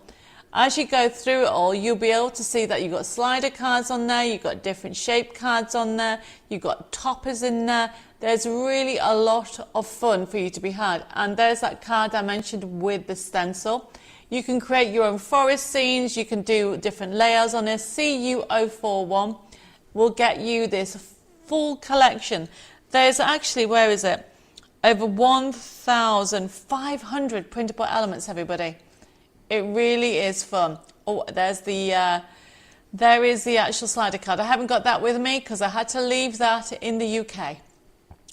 As you go through it all, you'll be able to see that you've got slider cards on there, you've got different shape cards on there, you've got toppers in there. There's really a lot of fun for you to be had. And there's that card I mentioned with the stencil. You can create your own forest scenes, you can do different layouts on this. CU041 will get you this full collection. There's actually, where is it? Over 1,500 printable elements, everybody. It really is fun. Oh, there is the actual slider card. I haven't got that with me because I had to leave that in the UK.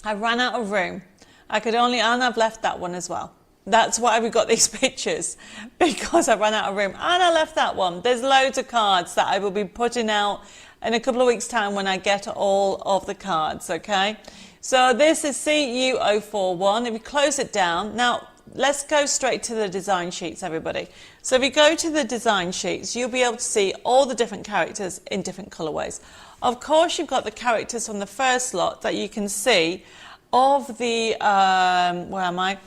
I ran out of room. And I've left that one as well. That's why we got these pictures, because I ran out of room. And I left that one. There's loads of cards that I will be putting out in a couple of weeks' time when I get all of the cards, okay? So this is CU041. If you close it down, now let's go straight to the design sheets, everybody. So if you go to the design sheets, you'll be able to see all the different characters in different colorways. Of course, you've got the characters from the first lot that you can see of the, where am I?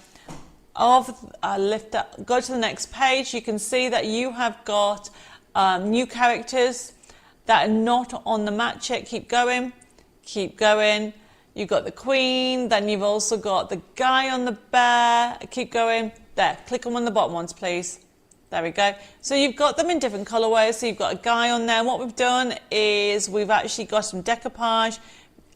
Lift up, go to the next page. You can see that you have got new characters that are not on the mat yet. Keep going, keep going. You've got the Queen, then you've also got the guy on the bear. Keep going. There, click on one of the bottom ones, please. There we go. So you've got them in different colorways. So you've got a guy on there. What we've done is we've actually got some decoupage.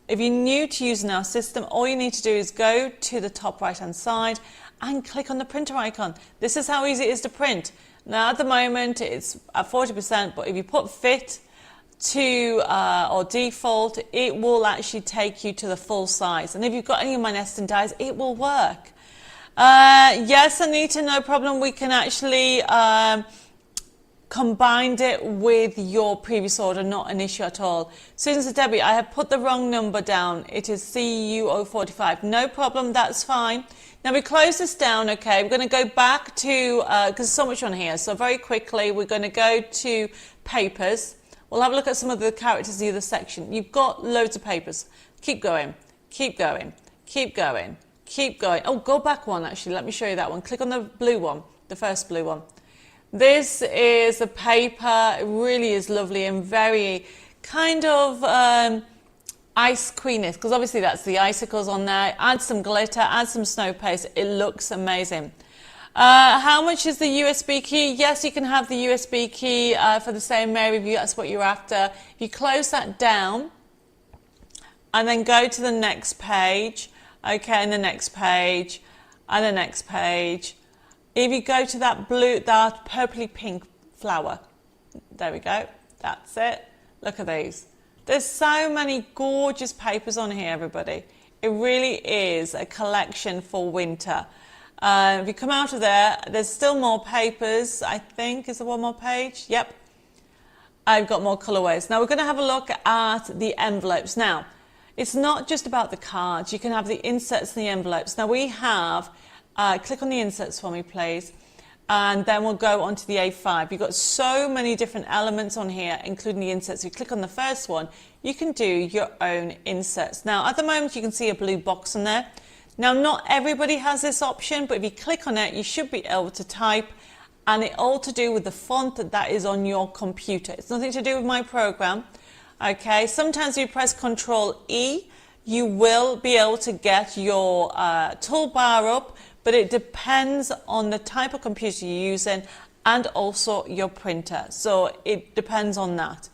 If you're new to using our system, all you need to do is go to the top right-hand side and click on the printer icon. This is how easy it is to print. Now, at the moment, it's at 40%, but if you put fit to or default, it will actually take you to the full size. And if you've got any of my nesting dies, it will work. Yes, Anita, no problem. We can actually combine it with your previous order, not an issue at all. Susan said, Debbie, I have put the wrong number down. It is CU045. No problem, that's fine. Now we close this down, okay. We're going to go back to, because there's so much on here. So very quickly, we're going to go to papers. We'll have a look at some of the characters in the other section. You've got loads of papers. Keep going, keep going, keep going, keep going. Oh, go back one, actually. Let me show you that one. Click on the blue one, the first blue one. This is a paper. It really is lovely and very kind of ice queenish, because obviously that's the icicles on there. Add some glitter, add some snow paste. It looks amazing. How much is the USB key? Yes, you can have the USB key for the same Mary view. That's what you're after. If you close that down and then go to the next page, okay, and the next page, and the next page. If you go to that blue, that purpley pink flower, there we go. That's it. Look at these. There's so many gorgeous papers on here, everybody. It really is a collection for winter. If you come out of there, there's still more papers, I think. Is there one more page? Yep. I've got more colorways. Now we're going to have a look at the envelopes. Now, it's not just about the cards. You can have the inserts and the envelopes. Now we have, click on the inserts for me, please. And then we'll go on to the A5. You've got so many different elements on here, including the inserts. If you click on the first one, you can do your own inserts. Now, at the moment, you can see a blue box on there. Now, not everybody has this option, but if you click on it, you should be able to type, and it's all to do with the font that is on your computer. It's nothing to do with my program. Okay, sometimes if you press Control E, you will be able to get your toolbar up, but it depends on the type of computer you're using and also your printer. So it depends on that.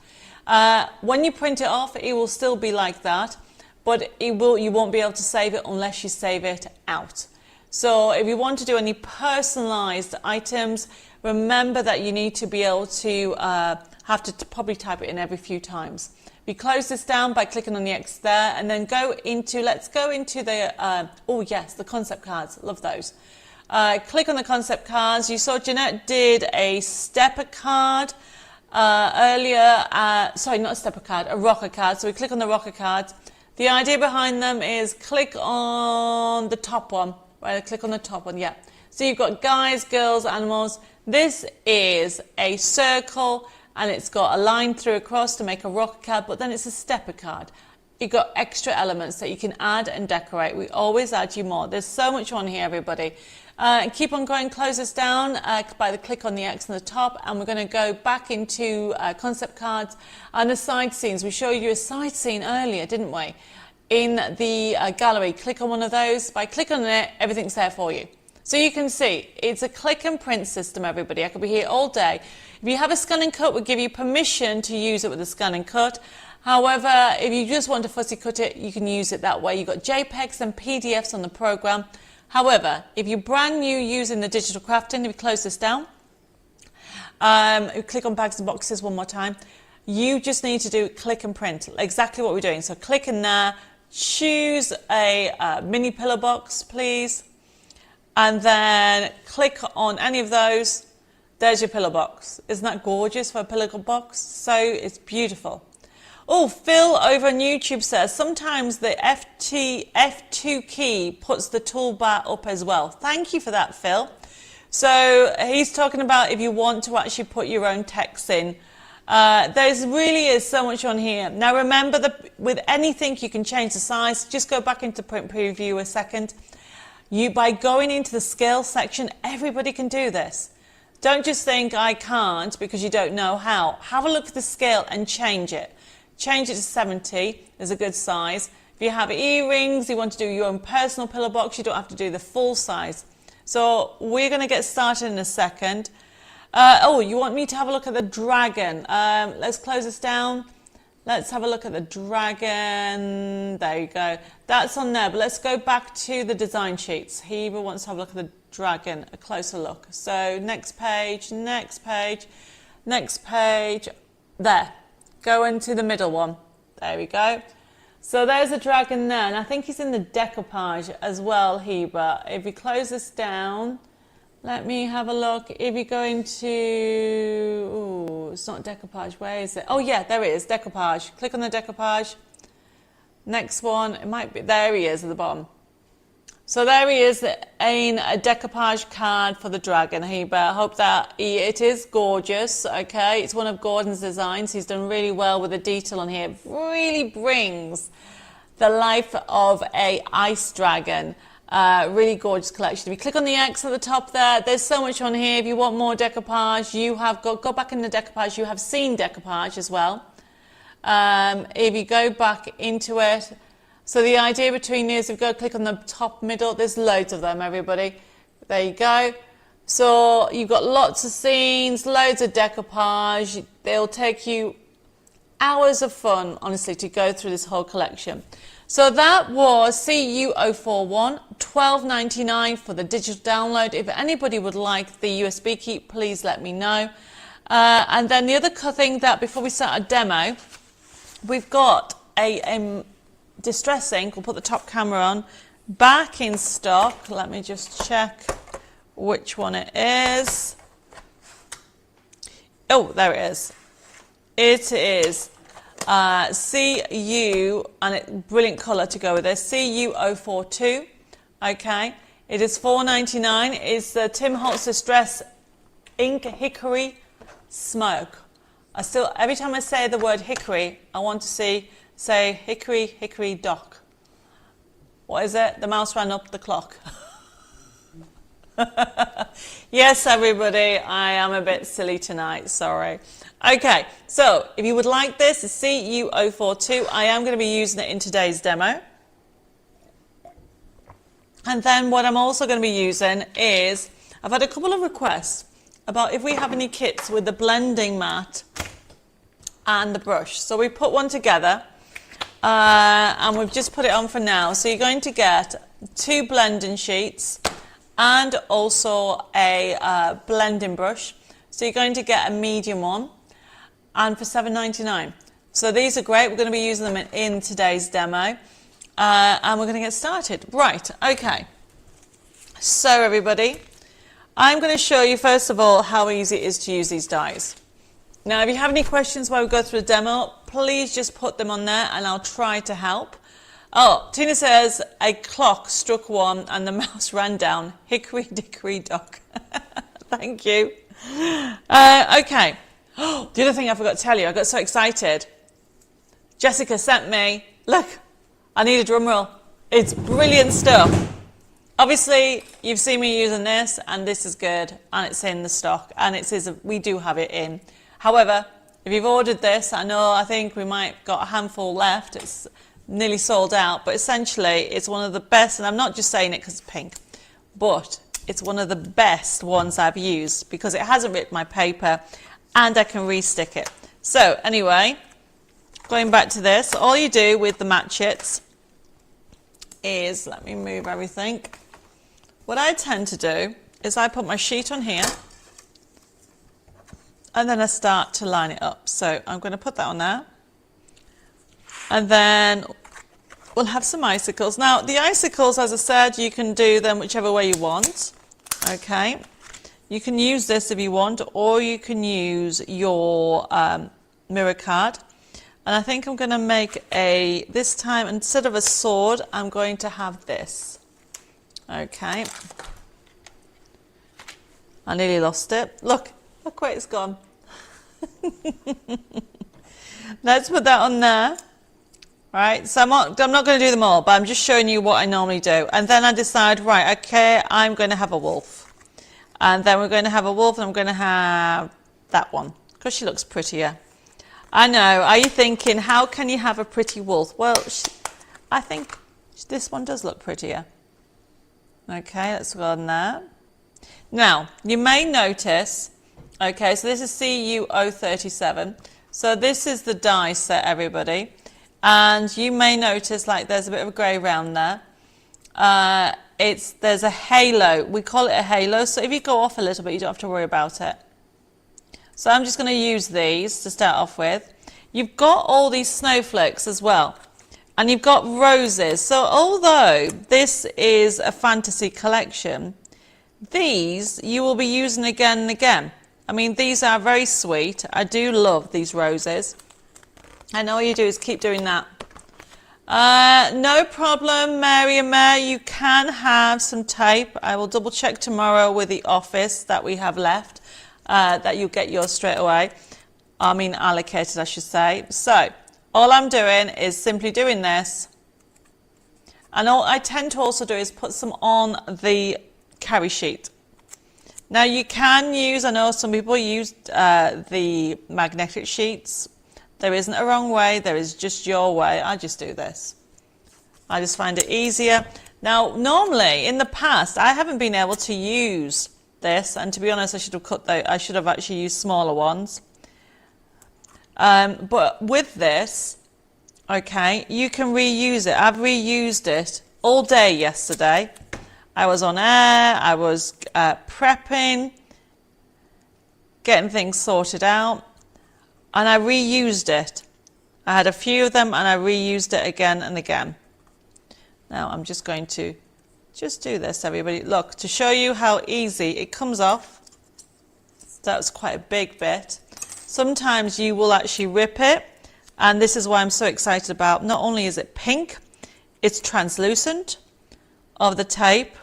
When you print it off, it will still be like that, but you won't be able to save it unless you save it out. So if you want to do any personalized items, remember that you need to be able to have to probably type it in every few times. We close this down by clicking on the X there, and then let's go into the, oh yes, the concept cards. Love those. Click on the concept cards. You saw Jeanette did a stepper card earlier. Sorry, not a stepper card, a rocker card. So we click on the rocker cards. The idea behind them is click on the top one. Right, click on the top one, yeah. So you've got guys, girls, animals. This is a circle, and it's got a line through across to make a rocker card, but then it's a stepper card. You've got extra elements that you can add and decorate. We always add you more. There's so much on here, everybody. Keep on going, close this down by the click on the X on the top, and we're going to go back into concept cards and the side scenes. We showed you a side scene earlier, didn't we? In the gallery. Click on one of those. By clicking on it, everything's there for you. So you can see, it's a click and print system, everybody. I could be here all day. If you have a scan and cut, we'll give you permission to use it with a scan and cut. However, if you just want to fussy cut it, you can use it that way. You've got JPEGs and PDFs on the program. However, if you're brand new using the digital crafting, if you close this down, click on bags and boxes one more time, you just need to do click and print, exactly what we're doing. So click in there, choose a mini pillow box, please. And then click on any of those. There's your pillow box. Isn't that gorgeous for a pillow box? So it's beautiful. Oh, Phil over on YouTube says, sometimes the F2 key puts the toolbar up as well. Thank you for that, Phil. So he's talking about if you want to actually put your own text in. There's really is so much on here. Now remember that with anything you can change the size. Just go back into print preview a second. By going into the scale section, everybody can do this. Don't just think I can't because you don't know how. Have a look at the scale and change it. Change it to 70 is a good size. If you have earrings, you want to do your own personal pillow box, you don't have to do the full size. So we're going to get started in a second. Oh, you want me to have a look at the dragon. Let's close this down. Let's have a look at the dragon. There you go. That's on there, but let's go back to the design sheets. Heba wants to have a look at the dragon, a closer look. So next page, next page, next page. There. Go into the middle one. There we go. So there's a dragon there, and I think he's in the decoupage as well, Heba. If you close this down, let me have a look. If you go into, ooh, it's not decoupage. Where is it? Oh yeah, there it is, decoupage. Click on the decoupage. Next one, it might be, there he is at the bottom. So there he is in a decoupage card for the dragon, Heba. I hope that it is gorgeous, okay? It's one of Gordon's designs. He's done really well with the detail on here. It really brings the life of a ice dragon. Really gorgeous collection. If you click on the X at the top there's so much on here. If you want more decoupage, you have go back in the decoupage. You have seen decoupage as well. If you go back into it, so the idea between these, if you go click on the top middle, there's loads of them, everybody. There you go. So you've got lots of scenes, loads of decoupage. They'll take you hours of fun, honestly, to go through this whole collection. So that was CU041, $12.99 for the digital download. If anybody would like the USB key, please let me know. And then the other thing that before we start our demo, we've got a distress ink. We'll put the top camera on. Back in stock. Let me just check which one it is. Oh, there it is. It is CU, and it brilliant colour to go with this. CU042. Okay. It is $4.99. It's the Tim Holtz Distress Ink Hickory Smoke. Every time I say the word hickory, I want to say hickory, hickory dock. What is it? The mouse ran up the clock. Yes, everybody, I am a bit silly tonight, sorry. Okay, so if you would like this, it's CU042. I am going to be using it in today's demo. And then what I'm also going to be using is, I've had a couple of requests about if we have any kits with the blending mat and the brush. So we put one together. And we've just put it on for now. So you're going to get 2 blending sheets and also a blending brush. So you're going to get a medium one, and for $7.99. So these are great. We're going to be using them in today's demo. And we're going to get started. Right, okay. So everybody, I'm going to show you first of all how easy it is to use these dies. Now, if you have any questions while we go through the demo, please just put them on there and I'll try to help. Oh, Tina says a clock struck 1 and the mouse ran down. Hickory dickory dock. Thank you. Okay. Oh, the other thing I forgot to tell you, I got so excited. Jessica sent me, look, I need a drum roll. It's brilliant stuff. Obviously, you've seen me using this, and this is good, and it's in the stock, and it says we do have it in. However, if you've ordered this, I think we might got a handful left. It's nearly sold out, but essentially, it's one of the best, and I'm not just saying it because it's pink, but it's one of the best ones I've used because it hasn't ripped my paper, and I can re-stick it. So anyway, going back to this, all you do with the matchets is, let me move everything. What I tend to do is I put my sheet on here and then I start to line it up. So I'm going to put that on there and then we'll have some icicles. Now the icicles, as I said, you can do them whichever way you want. Okay, you can use this if you want, or you can use your mirror card. And I think I'm going to make this time instead of a sword, I'm going to have this. Okay. I nearly lost it. Look where it's gone. Let's put that on there. Right, so I'm not going to do them all, but I'm just showing you what I normally do. And then I decide, right, okay, I'm going to have a wolf. And then we're going to have a wolf, and I'm going to have that one, because she looks prettier. I know, are you thinking, how can you have a pretty wolf? Well, I think this one does look prettier. Okay, let's go on there. Now, you may notice, okay, so this is CU037. So this is the die set, everybody. And you may notice, like, there's a bit of a grey around there. There's a halo. We call it a halo. So if you go off a little bit, you don't have to worry about it. So I'm just going to use these to start off with. You've got all these snowflakes as well. And you've got roses. So although this is a fantasy collection, these you will be using again and again. I mean, these are very sweet. I do love these roses. And all you do is keep doing that. No problem, Mary and Mary. You can have some tape. I will double check tomorrow with the office that we have left. That you'll get yours straight away. I mean allocated, I should say. So all I'm doing is simply doing this, and all I tend to also do is put some on the carry sheet. Now you can use, I know some people use the magnetic sheets. There isn't a wrong way, there is just your way. I just do this. I just find it easier. Now normally in the past I haven't been able to use this, and to be honest, I should have actually used smaller ones. But with this, okay, you can reuse it. I've reused it all day yesterday. I was on air, I was prepping, getting things sorted out, and I reused it. I had a few of them and I reused it again and again. Now I'm just going to do this, everybody. Look, to show you how easy it comes off. That was quite a big bit. Sometimes you will actually rip it, and this is why I'm so excited about. Not only is it pink, it's translucent of the tape.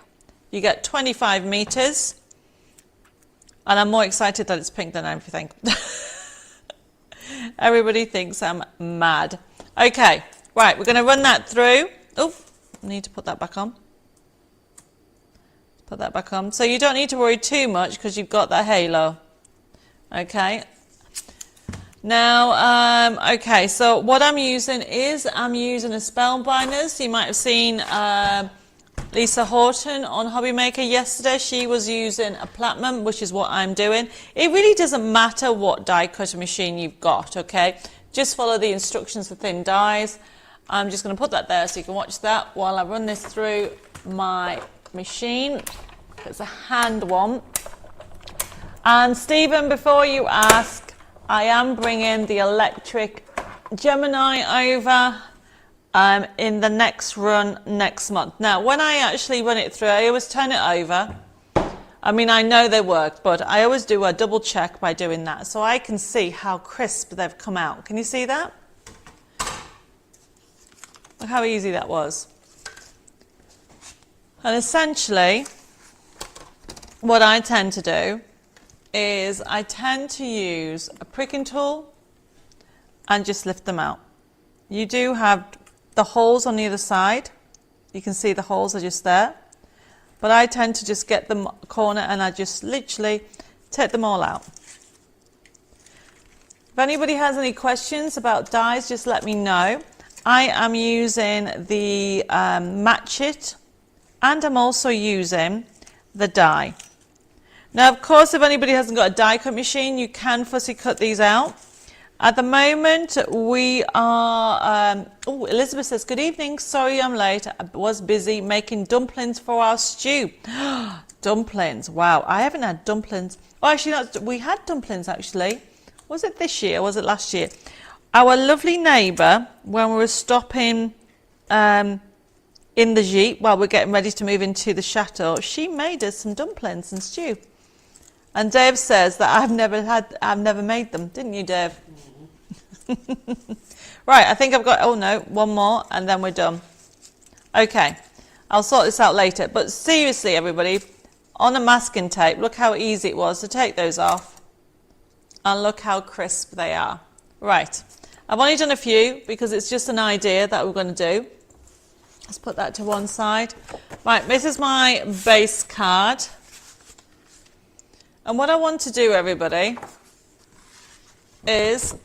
You get 25 meters, and I'm more excited that it's pink than everything. Everybody thinks I'm mad. Okay, right, we're going to run that through. Oh, I need to put that back on. Put that back on. So you don't need to worry too much because you've got that halo. Okay. Now, okay, so what I'm using is a Spellbinders. You might have seen Lisa Horton on Hobby Maker yesterday. She was using a Platinum, which is what I'm doing. It really doesn't matter what die cutter machine you've got, okay? Just follow the instructions for thin dies. I'm just going to put that there so you can watch that while I run this through my machine. It's a hand one. And Stephen, before you ask, I am bringing the electric Gemini over in the next run next month. Now, when I actually run it through, I always turn it over. I mean, I know they work, but I always do a double check by doing that, so I can see how crisp they've come out. Can you see that? Look how easy that was. And essentially, what I tend to do is I tend to use a pricking tool and just lift them out. You do have the holes on the other side. You can see the holes are just there. But I tend to just get the corner and I just literally take them all out. If anybody has any questions about dies, just let me know. I am using the Match It, and I'm also using the die. Now, of course, if anybody hasn't got a die cut machine, you can fussy cut these out. At the moment, we are, oh, Elizabeth says, good evening, sorry I'm late, I was busy making dumplings for our stew. Dumplings, wow, I haven't had dumplings. Oh, actually, we had dumplings, actually. Was it this year or was it last year? Our lovely neighbour, when we were stopping in the Jeep, while we're getting ready to move into the chateau, she made us some dumplings and stew. And Dave says that I've never made them, didn't you, Dave? Right, I think I've got, oh no, one more and then we're done. Okay, I'll sort this out later. But seriously, everybody, on a masking tape, look how easy it was to take those off. And look how crisp they are. Right, I've only done a few because it's just an idea that we're going to do. Let's put that to one side. Right, this is my base card. And what I want to do, everybody, is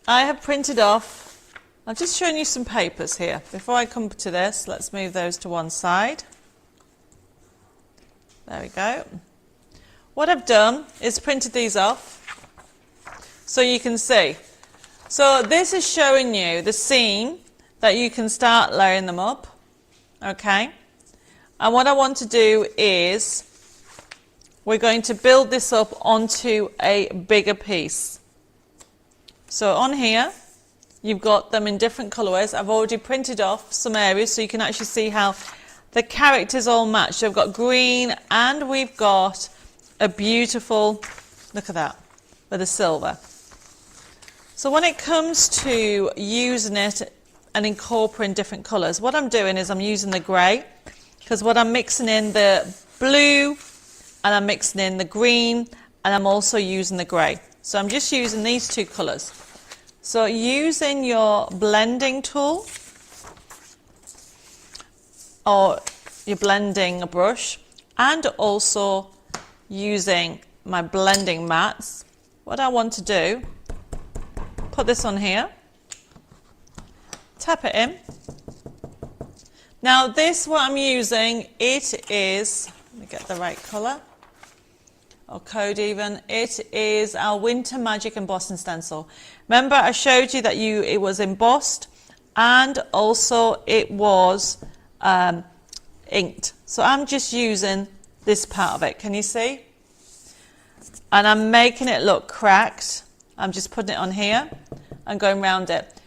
I have printed off, I'm just showing you some papers here. Before I come to this, let's move those to one side. There we go. What I've done is printed these off so you can see. So this is showing you the scene that you can start layering them up, okay? And what I want to do is we're going to build this up onto a bigger piece. So on here, you've got them in different colorways. I've already printed off some areas so you can actually see how the characters all match. So we've got green and we've got a beautiful, look at that, with the silver. So when it comes to using it and incorporating different colors, what I'm doing is I'm using the gray, because what I'm mixing in the blue and I'm mixing in the green and I'm also using the grey. So I'm just using these two colours. So using your blending tool or your blending brush and also using my blending mats, what I want to do, put this on here, tap it in. Now this, what I'm using, it is, let me get the right colour, or code even, it is our Winter Magic embossing stencil. Remember I showed you that it was embossed and also it was inked. So I'm just using this part of it, can you see? And I'm making it look cracked. I'm just putting it on here and going around it.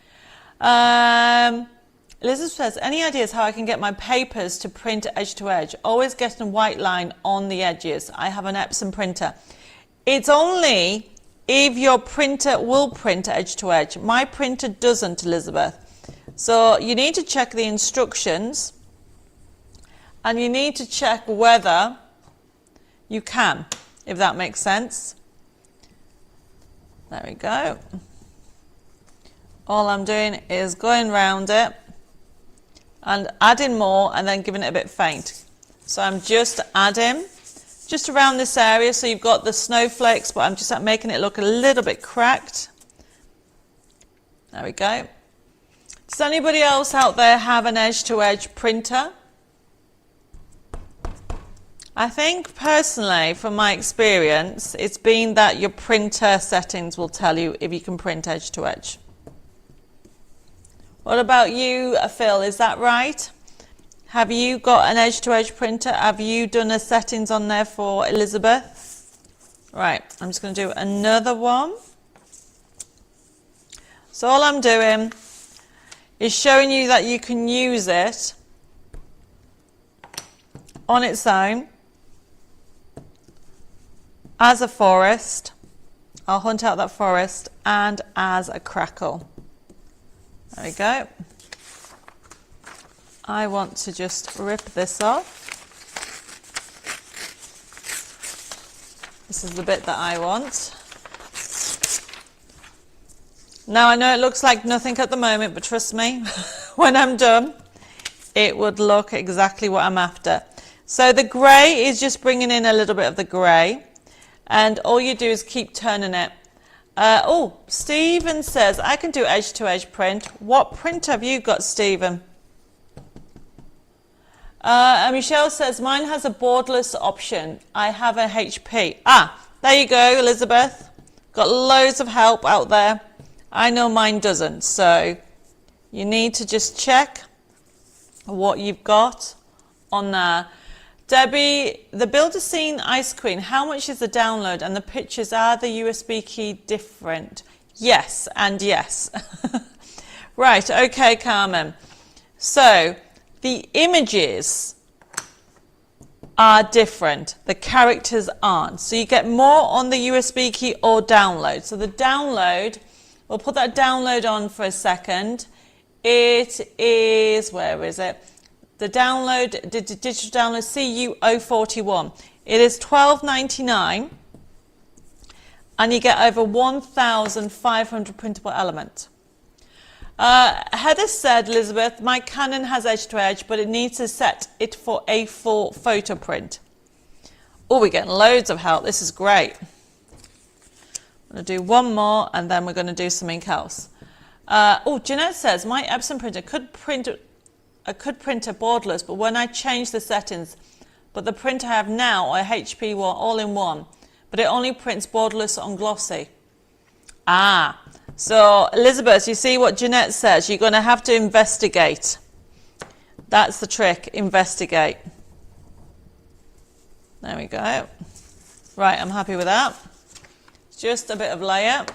Elizabeth says, any ideas how I can get my papers to print edge to edge? Always getting a white line on the edges. I have an Epson printer. It's only if your printer will print edge to edge. My printer doesn't, Elizabeth. So you need to check the instructions and you need to check whether you can, if that makes sense. There we go. All I'm doing is going around it and adding more and then giving it a bit faint. So I'm just adding just around this area, so you've got the snowflakes, but I'm just making it look a little bit cracked. There we go. Does anybody else out there have an edge-to-edge printer? I think personally, from my experience, it's been that your printer settings will tell you if you can print edge-to-edge. What about you, Phil? Is that right? Have you got an edge-to-edge printer? Have you done the settings on there for Elizabeth? Right, I'm just going to do another one. So all I'm doing is showing you that you can use it on its own as a forest. I'll hunt out that forest, and as a crackle. There we go. I want to just rip this off. This is the bit that I want. Now I know it looks like nothing at the moment, but trust me, when I'm done, it would look exactly what I'm after. So the grey is just bringing in a little bit of the grey, and all you do is keep turning it. Oh, Stephen says, I can do edge-to-edge print. What print have you got, Stephen? And Michelle says, mine has a borderless option. I have a HP. Ah, there you go, Elizabeth. Got loads of help out there. I know mine doesn't, so you need to just check what you've got on there. Debbie, the Builder Scene Ice Queen, how much is the download and the pictures? Are the USB key different? Yes, and yes. Right, okay, Carmen. So the images are different, the characters aren't. So you get more on the USB key or download. So the download, we'll put that download on for a second. It is, where is it? The download, digital download CU041. It is $12.99, and you get over 1,500 printable elements. Heather said, Elizabeth, my Canon has edge-to-edge, but it needs to set it for A4 photo print. Oh, we're getting loads of help. This is great. I'm going to do one more, and then we're going to do something else. Oh, Jeanette says, my Epson printer could print a borderless, but when I change the settings, but the printer I have now, a HP one, all-in-one, but it only prints borderless on glossy. Ah, so Elizabeth, you see what Jeanette says, you're going to have to investigate. That's the trick, investigate. There we go. Right, I'm happy with that. Just a bit of layer.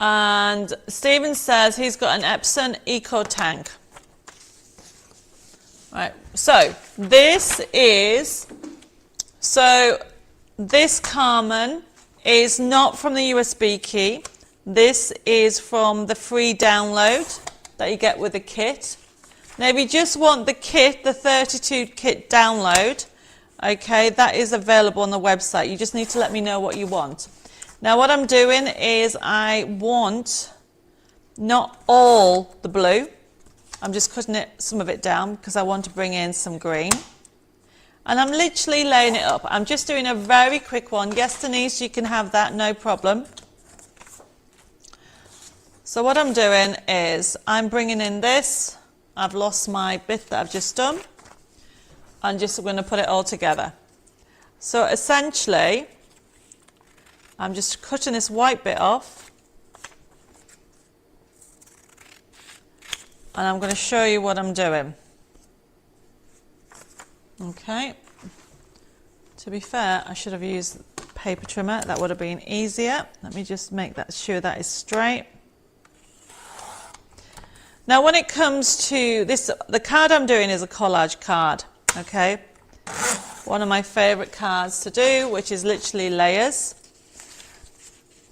And Stephen says he's got an Epson Eco Tank. Right, so this Carmen is not from the USB key. This is from the free download that you get with the kit. Now if you just want the kit, the 32 kit download, okay, that is available on the website. You just need to let me know what you want. Now what I'm doing is I want not all the blue. I'm just cutting some of it down because I want to bring in some green. And I'm literally laying it up. I'm just doing a very quick one. Yes, Denise, you can have that, no problem. So what I'm doing is I'm bringing in this. I've lost my bit that I've just done. I'm just going to put it all together. So essentially, I'm just cutting this white bit off, and I'm going to show you what I'm doing. Okay. To be fair, I should have used paper trimmer. That would have been easier. Let me just make sure that is straight. Now when it comes to this, the card I'm doing is a collage card. Okay. One of my favorite cards to do, which is literally layers.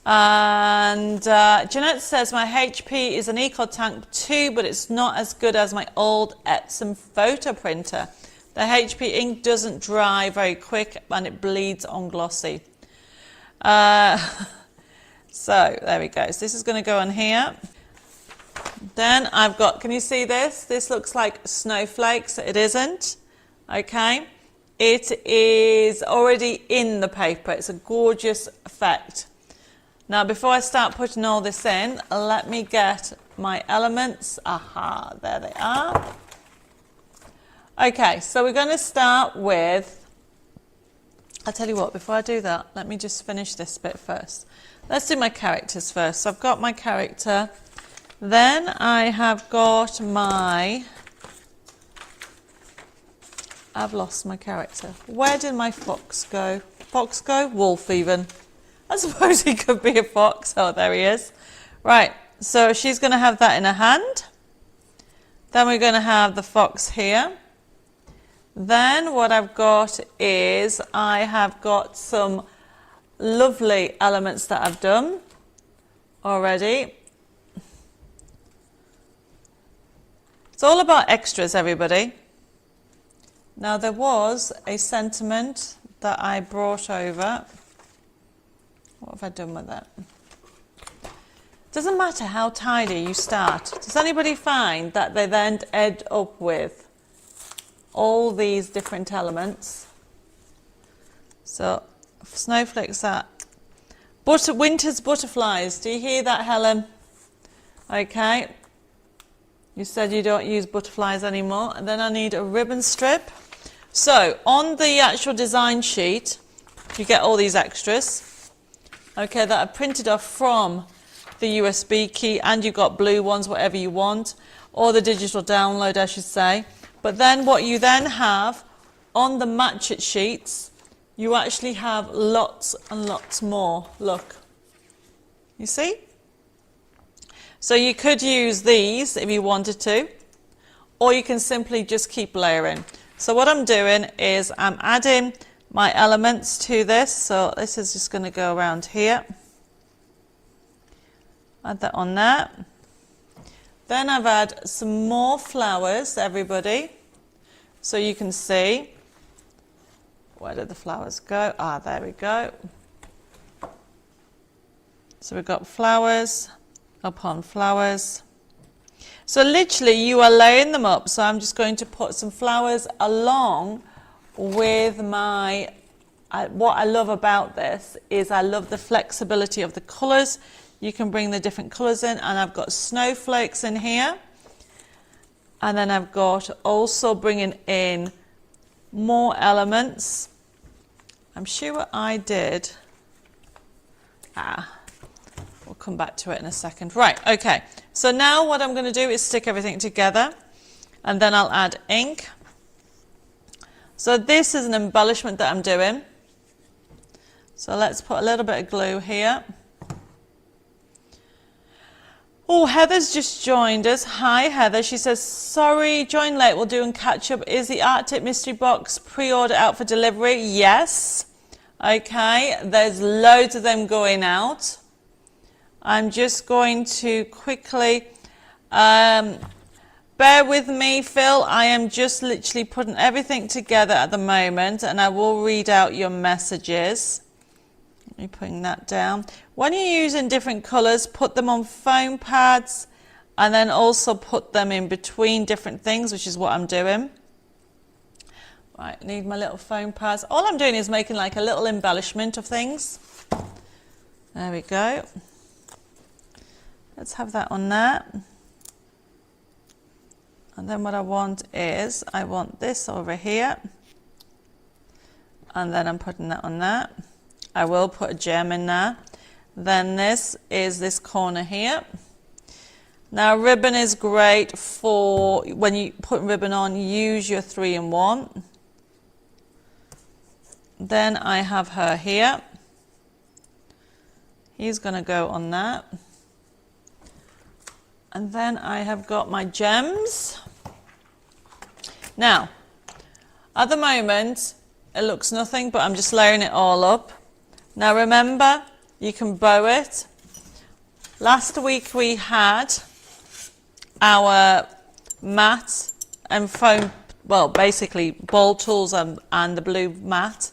And Jeanette says my HP is an Eco Tank 2, but it's not as good as my old Epson photo printer. The HP ink doesn't dry very quick and it bleeds on glossy. So there we go. So this is going to go on here. Then I've got, can you see this? This looks like snowflakes. It isn't. Okay. It is already in the paper. It's a gorgeous effect. Now before I start putting all this in, let me get my elements. Aha, there they are. Okay, so we're going to start with, I'll tell you what, before I do that, let me just finish this bit first. Let's do my characters first. So I've got my character, then I have got my, I've lost my character. Where did my fox go? Fox go? Wolf even. I suppose he could be a fox. Oh, there he is. Right, so she's going to have that in her hand. Then we're going to have the fox here. Then what I've got is I have got some lovely elements that I've done already. It's all about extras, everybody. Now there was a sentiment that I brought over. What have I done with that? Doesn't matter how tidy you start. Does anybody find that they then end up with all these different elements? So snowflakes are winter's butterflies. Do you hear that, Helen? Okay. You said you don't use butterflies anymore. And then I need a ribbon strip. So on the actual design sheet, you get all these extras, okay, that are printed off from the USB key, and you've got blue ones, whatever you want, or the digital download, I should say. But then what you then have on the match it sheets, you actually have lots and lots more. Look, you see? So you could use these if you wanted to, or you can simply just keep layering. So what I'm doing is I'm adding my elements to this. So this is just going to go around here. Add that on there. Then I've added some more flowers, everybody. So you can see, where did the flowers go? Ah, there we go. So we've got flowers upon flowers. So literally you are laying them up. So I'm just going to put some flowers along with my, what I love about this is I love the flexibility of the colours. You can bring the different colours in, and I've got snowflakes in here. And then I've got also bringing in more elements. I'm sure what I did. We'll come back to it in a second. Right, okay. So now what I'm going to do is stick everything together, and then I'll add ink. So this is an embellishment that I'm doing. So let's put a little bit of glue here. Oh, Heather's just joined us. Hi, Heather. She says, sorry, join late. We'll do and catch up. Is the Arctic Mystery Box pre-order out for delivery? Yes. Okay, there's loads of them going out. I'm just going to quickly, bear with me, Phil. I am just literally putting everything together at the moment, and I will read out your messages. Let me putting that down. When you're using different colours, put them on foam pads, and then also put them in between different things, which is what I'm doing. Right, need my little foam pads. All I'm doing is making like a little embellishment of things. There we go. Let's have that on there. And then what I want is, I want this over here. And then I'm putting that on there. I will put a gem in there. Then this is this corner here. Now ribbon is great for when you put ribbon on, use your 3-in-1. Then I have her here. He's going to go on that. And then I have got my gems. Now, at the moment, it looks nothing, but I'm just layering it all up. Now remember, you can bow it. Last week we had our mat and foam, well, basically ball tools and the blue mat.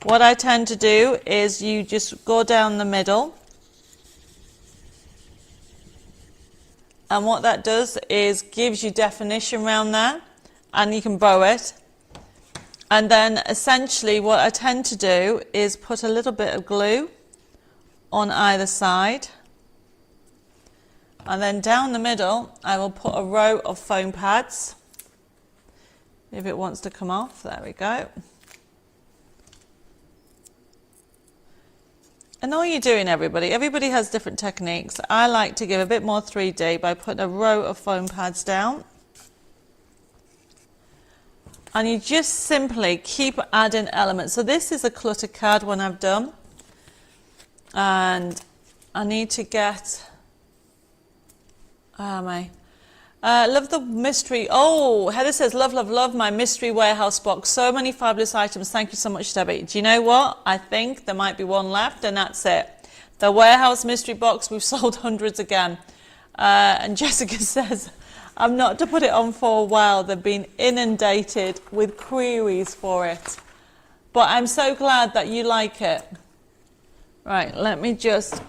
What I tend to do is you just go down the middle. And what that does is gives you definition around there, and you can bow it. And then essentially what I tend to do is put a little bit of glue on either side. And then down the middle, I will put a row of foam pads. If it wants to come off, there we go. And all you're doing, everybody has different techniques. I like to give a bit more 3D by putting a row of foam pads down. And you just simply keep adding elements. So this is a clutter card one I've done. And I need to get, where am I? Love the mystery. Oh, Heather says, love, love, love my mystery warehouse box. So many fabulous items. Thank you so much, Debbie. Do you know what? I think there might be one left, and that's it. The warehouse mystery box, we've sold hundreds again. And Jessica says, I'm not to put it on for a while. They've been inundated with queries for it. But I'm so glad that you like it. Right, let me just...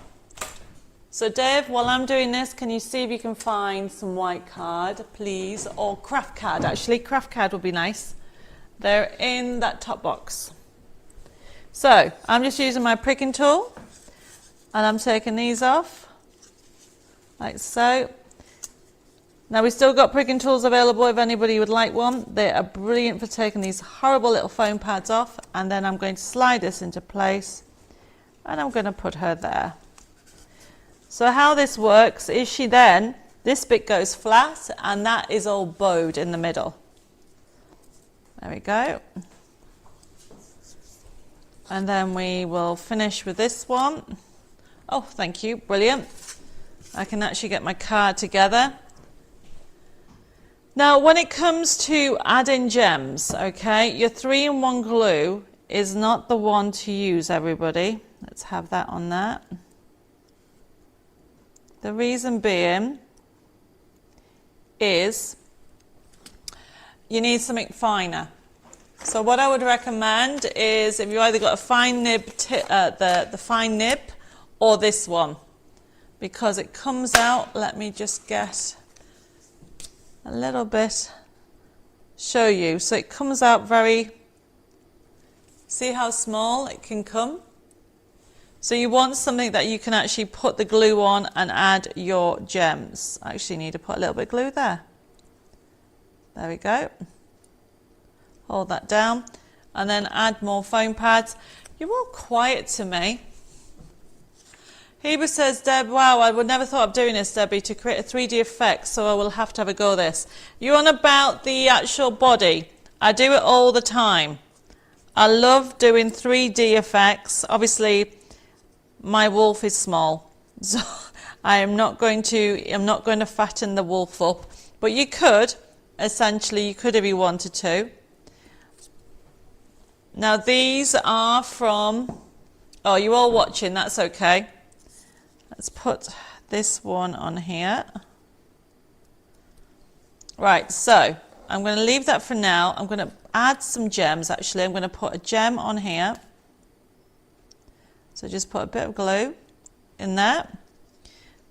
So Dave, while I'm doing this, can you see if you can find some white card, please? Or craft card, actually. Craft card would be nice. They're in that top box. So, I'm just using my pricking tool. And I'm taking these off. Like so. Now, we've still got pricking tools available if anybody would like one. They are brilliant for taking these horrible little foam pads off. And then I'm going to slide this into place. And I'm going to put her there. So how this works is this bit goes flat and that is all bowed in the middle. There we go. And then we will finish with this one. Oh, thank you, brilliant. I can actually get my card together. Now, when it comes to adding gems, okay, your 3-in-1 glue is not the one to use, everybody. Let's have that on that. The reason being is you need something finer. So what I would recommend is if you either got a fine nib, the fine nib, or this one, because it comes out. Let me just get a little bit, show you. So it comes out very. See how small it can come. So you want something that you can actually put the glue on and add your gems. I actually need to put a little bit of glue there. There we go. Hold that down and then add more foam pads. You're all quiet to me. Heber says, Deb, wow, I would never thought of doing this, Debbie, to create a 3D effect, so I will have to have a go at this. You're on about the actual body. I do it all the time. I love doing 3D effects. Obviously, my wolf is small, so I'm not going to fatten the wolf up. But you could, essentially, if you wanted to. Now these are from, oh, you're all watching, that's okay. Let's put this one on here. Right, so I'm going to leave that for now. I'm going to add some gems, actually. I'm going to put a gem on here. So just put a bit of glue in there.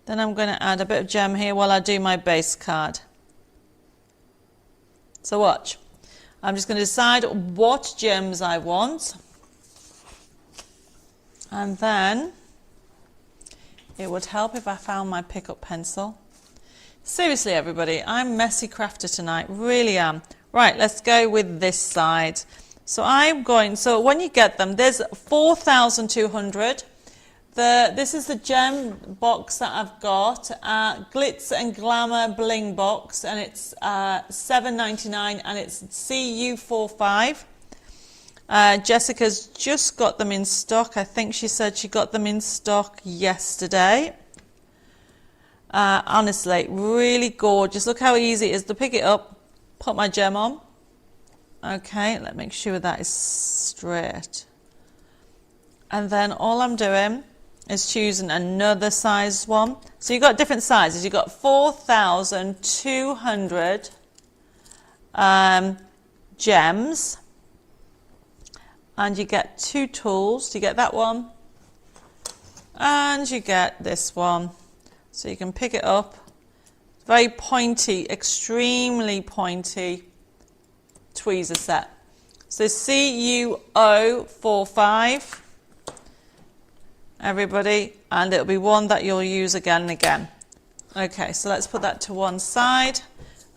Then I'm going to add a bit of gem here while I do my base card. So watch. I'm just going to decide what gems I want. And then it would help if I found my pickup pencil. Seriously, everybody, I'm messy crafter tonight, really am. Right, let's go with this side. So so when you get them, there's 4,200. This is the gem box that I've got, Glitz and Glamour Bling box, and it's $7.99, and it's CU45. Jessica's just got them in stock. I think she said she got them in stock yesterday. Honestly, really gorgeous. Look how easy it is to pick it up, put my gem on. Okay, let me make sure that is straight. And then all I'm doing is choosing another size one. So you've got different sizes. You've got 4,200 gems. And you get 2 tools. You get that one. And you get this one. So you can pick it up. Very pointy, extremely pointy tweezer set. So CU045, everybody, and it'll be one that you'll use again and again. Okay, so let's put that to one side,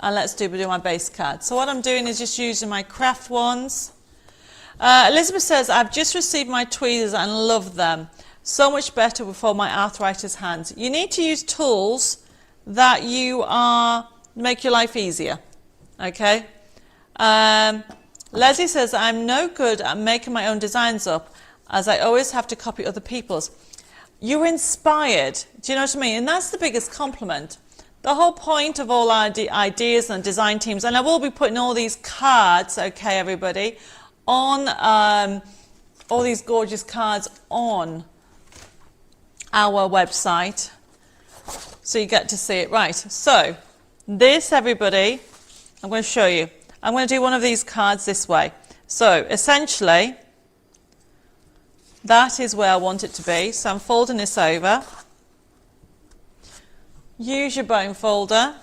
and let's do my base card. So what I'm doing is just using my craft ones. Elizabeth says, I've just received my tweezers and love them. So much better for my arthritis hands. You need to use tools that make your life easier. Okay? Leslie says, I'm no good at making my own designs up, as I always have to copy other people's. you're inspired. Do you know what I mean? And that's the biggest compliment. The whole point of all our ideas and design teams, and I will be putting all these cards, okay, everybody, on all these gorgeous cards on our website, so you get to see it. Right, so this, everybody, I'm going to show you. I'm going to do one of these cards this way. So essentially, that is where I want it to be. So I'm folding this over. Use your bone folder.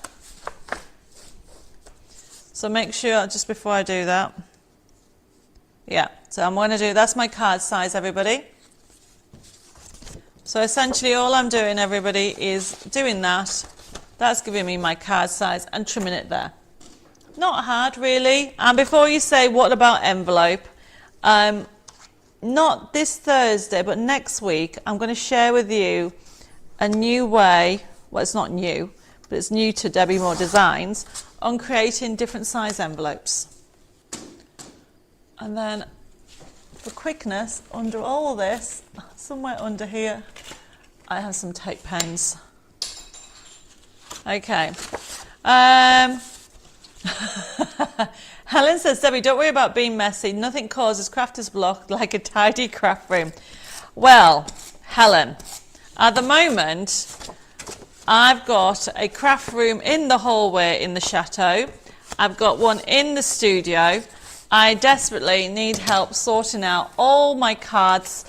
So make sure, just before I do that, yeah, so I'm going to do, that's my card size, everybody. So essentially all I'm doing, everybody, is doing that. That's giving me my card size and trimming it there. Not hard, really. And before you say, what about envelope? Not this Thursday, but next week, I'm going to share with you a new way. Well, it's not new, but it's new to Debbi Moore Designs, on creating different size envelopes. And then, for quickness, under all this, somewhere under here, I have some tape pens. Okay. Helen says, Debbie, don't worry about being messy. Nothing causes crafter's block like a tidy craft room. Well, Helen, at the moment, I've got a craft room in the hallway in the chateau. I've got one in the studio. I desperately need help sorting out all my cards.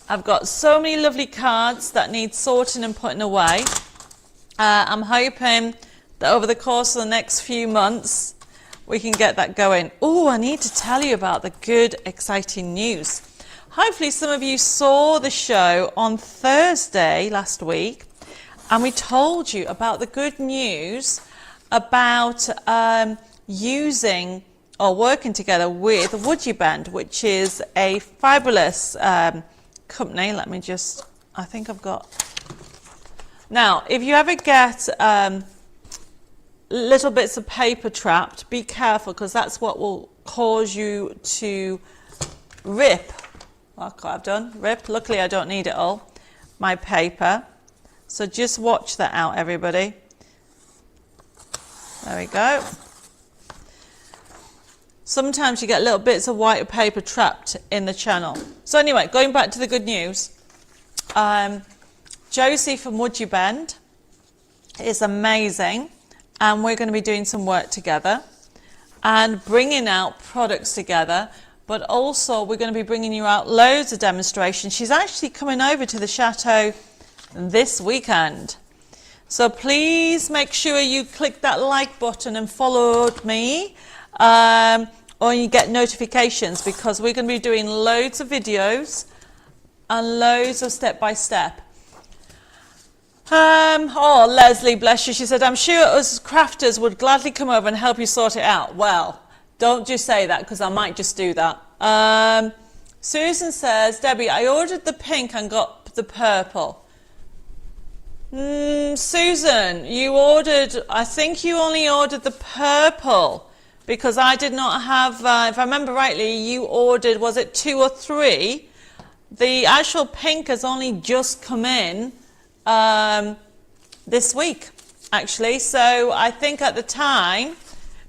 I've got so many lovely cards that need sorting and putting away. I'm hoping that over the course of the next few months, we can get that going. Oh, I need to tell you about the good, exciting news. Hopefully some of you saw the show on Thursday last week, and we told you about the good news about using or working together with Would You Bend, which is a fabulous company. Let me just, I think I've got. Now, if you ever get little bits of paper trapped, be careful, because that's what will cause you to rip. Look what I've done, rip. Luckily I don't need it all, my paper. So just watch that out, everybody. There we go. Sometimes you get little bits of white paper trapped in the channel. So anyway, going back to the good news. Josie from Would You Bend is amazing, and we're going to be doing some work together and bringing out products together, but also we're going to be bringing you out loads of demonstrations. She's actually coming over to the chateau this weekend. So please make sure you click that like button and follow me, or you get notifications, because we're going to be doing loads of videos and loads of step-by-step. Oh, Leslie, bless you, she said, I'm sure us crafters would gladly come over and help you sort it out. Well, don't just say that, because I might just do that. Susan says, Debbie, I ordered the pink and got the purple. Susan, you ordered, I think you only ordered the purple, because I did not have, if I remember rightly, you ordered, was it 2 or 3? The actual pink has only just come in this week, actually. So I think at the time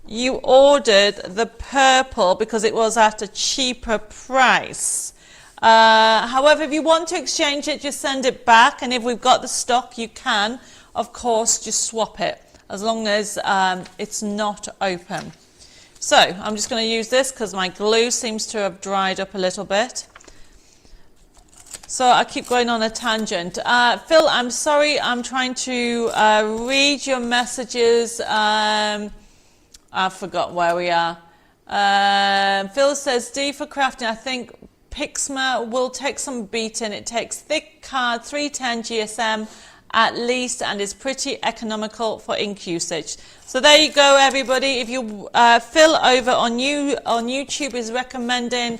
you ordered the purple because it was at a cheaper price. However, if you want to exchange it, just send it back, and if we've got the stock, you can, of course, just swap it, as long as it's not open. So I'm just going to use this because my glue seems to have dried up a little bit. So I keep going on a tangent. Phil, I'm sorry, I'm trying to read your messages. I forgot where we are. Phil says, D for crafting, I think Pixma will take some beating. It takes thick card, 310 GSM at least, and is pretty economical for ink usage. So there you go, everybody. If you Phil over on YouTube is recommending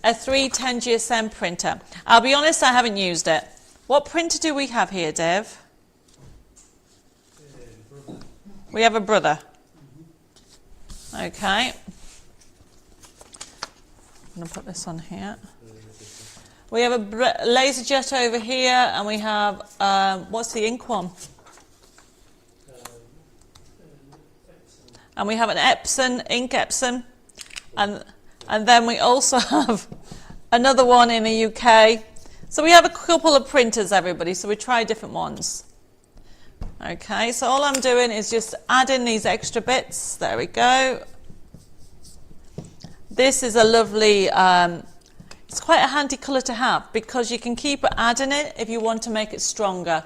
a 310 GSM printer. I'll be honest, I haven't used it. What printer do we have here, Dev? We have a Brother. Okay. I'm going to put this on here. We have a laser jet over here, and we have, what's the ink one? And we have an Epson, ink Epson. And then we also have another one in the UK. So we have a couple of printers, everybody, so we try different ones. Okay, so all I'm doing is just adding these extra bits. There we go. This is a lovely, it's quite a handy colour to have because you can keep adding it if you want to make it stronger.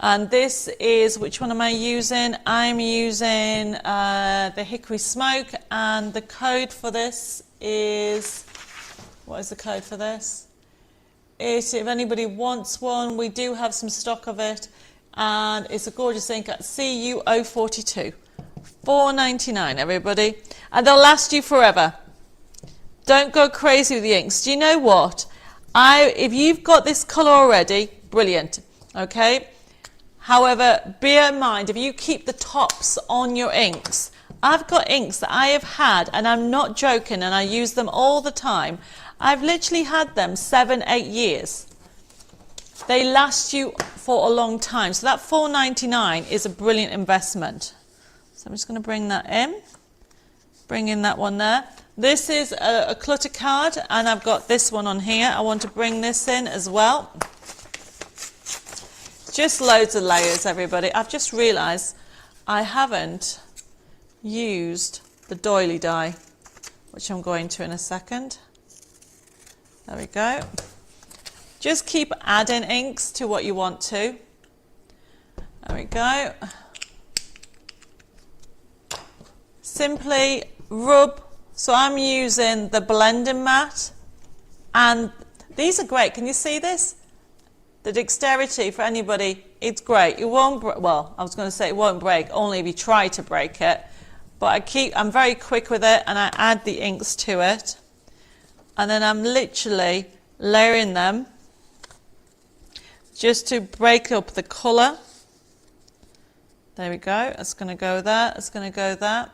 And this is, which one am I using? I'm using the Hickory Smoke, and the code for this is, what is the code for this? If anybody wants one, we do have some stock of it, and it's a gorgeous ink at CU042. $4.99, everybody, and they'll last you forever. Don't go crazy with the inks. Do you know what? If you've got this colour already, brilliant, okay? However, bear in mind, if you keep the tops on your inks, I've got inks that I have had, and I'm not joking, and I use them all the time. I've literally had them 7-8 years. They last you for a long time. So that $4.99 is a brilliant investment. So I'm just going to bring that in. Bring in that one there. This is a clutter card, and I've got this one on here. I want to bring this in as well. Just loads of layers, everybody. I've just realised I haven't used the doily die, which I'm going to in a second. There we go. Just keep adding inks to what you want to. There we go. Simply rub. So I'm using the blending mat, and these are great. Can you see this? The dexterity for anybody, it's great. It won't, well, I was going to say it won't break, only if you try to break it. But I'm very quick with it, and I add the inks to it. And then I'm literally layering them just to break up the colour. There we go. It's going to go there. It's going to go there.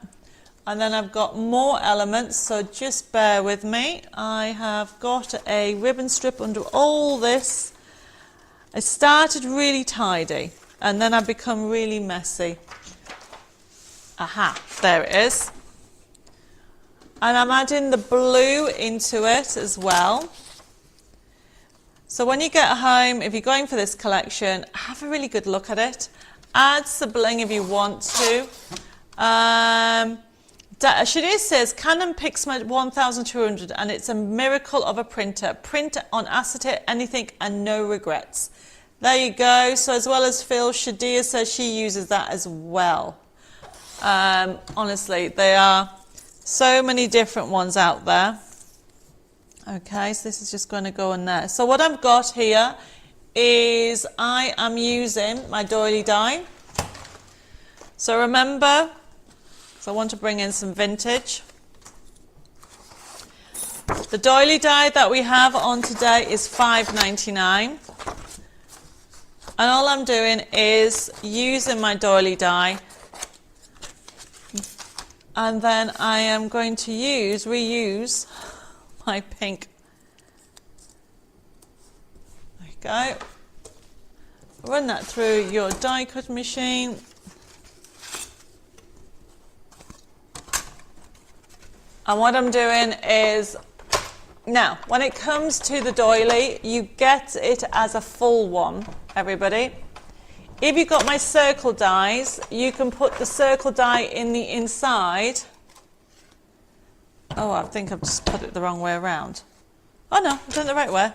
And then I've got more elements, so just bear with me. I have got a ribbon strip under all this. I started really tidy, and then I've become really messy. Aha, there it is. And I'm adding the blue into it as well. So when you get home, if you're going for this collection, have a really good look at it. Add some bling if you want to. Shadis says, Canon Pixma 1200, and it's a miracle of a printer. Print on acetate, anything, and no regrets. There you go. So as well as Phil, Shadia says she uses that as well. Honestly, there are so many different ones out there. Okay, so this is just going to go in there. So what I've got here is I am using my doily die. So remember, so I want to bring in some vintage. The doily die that we have on today is $5.99. And all I'm doing is using my doily die, and then I am going to reuse my pink. There you go. Run that through your die cut machine. And what I'm doing is, now, when it comes to the doily, you get it as a full one, everybody. If you've got my circle dies, you can put the circle die in the inside. Oh, I think I've just put it the wrong way around. Oh no, I've done it the right way.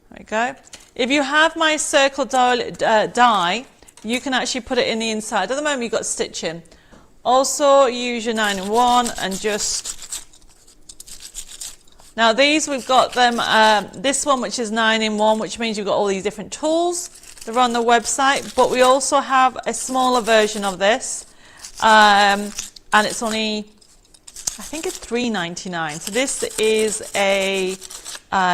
There we go. If you have my circle die, you can actually put it in the inside. At the moment, you've got stitching. Also, use your 9-in-1 and just... Now these, we've got them, this one which is 9-in-1, which means you've got all these different tools. They're on the website, but we also have a smaller version of this, and it's only, I think it's $3.99. So this is a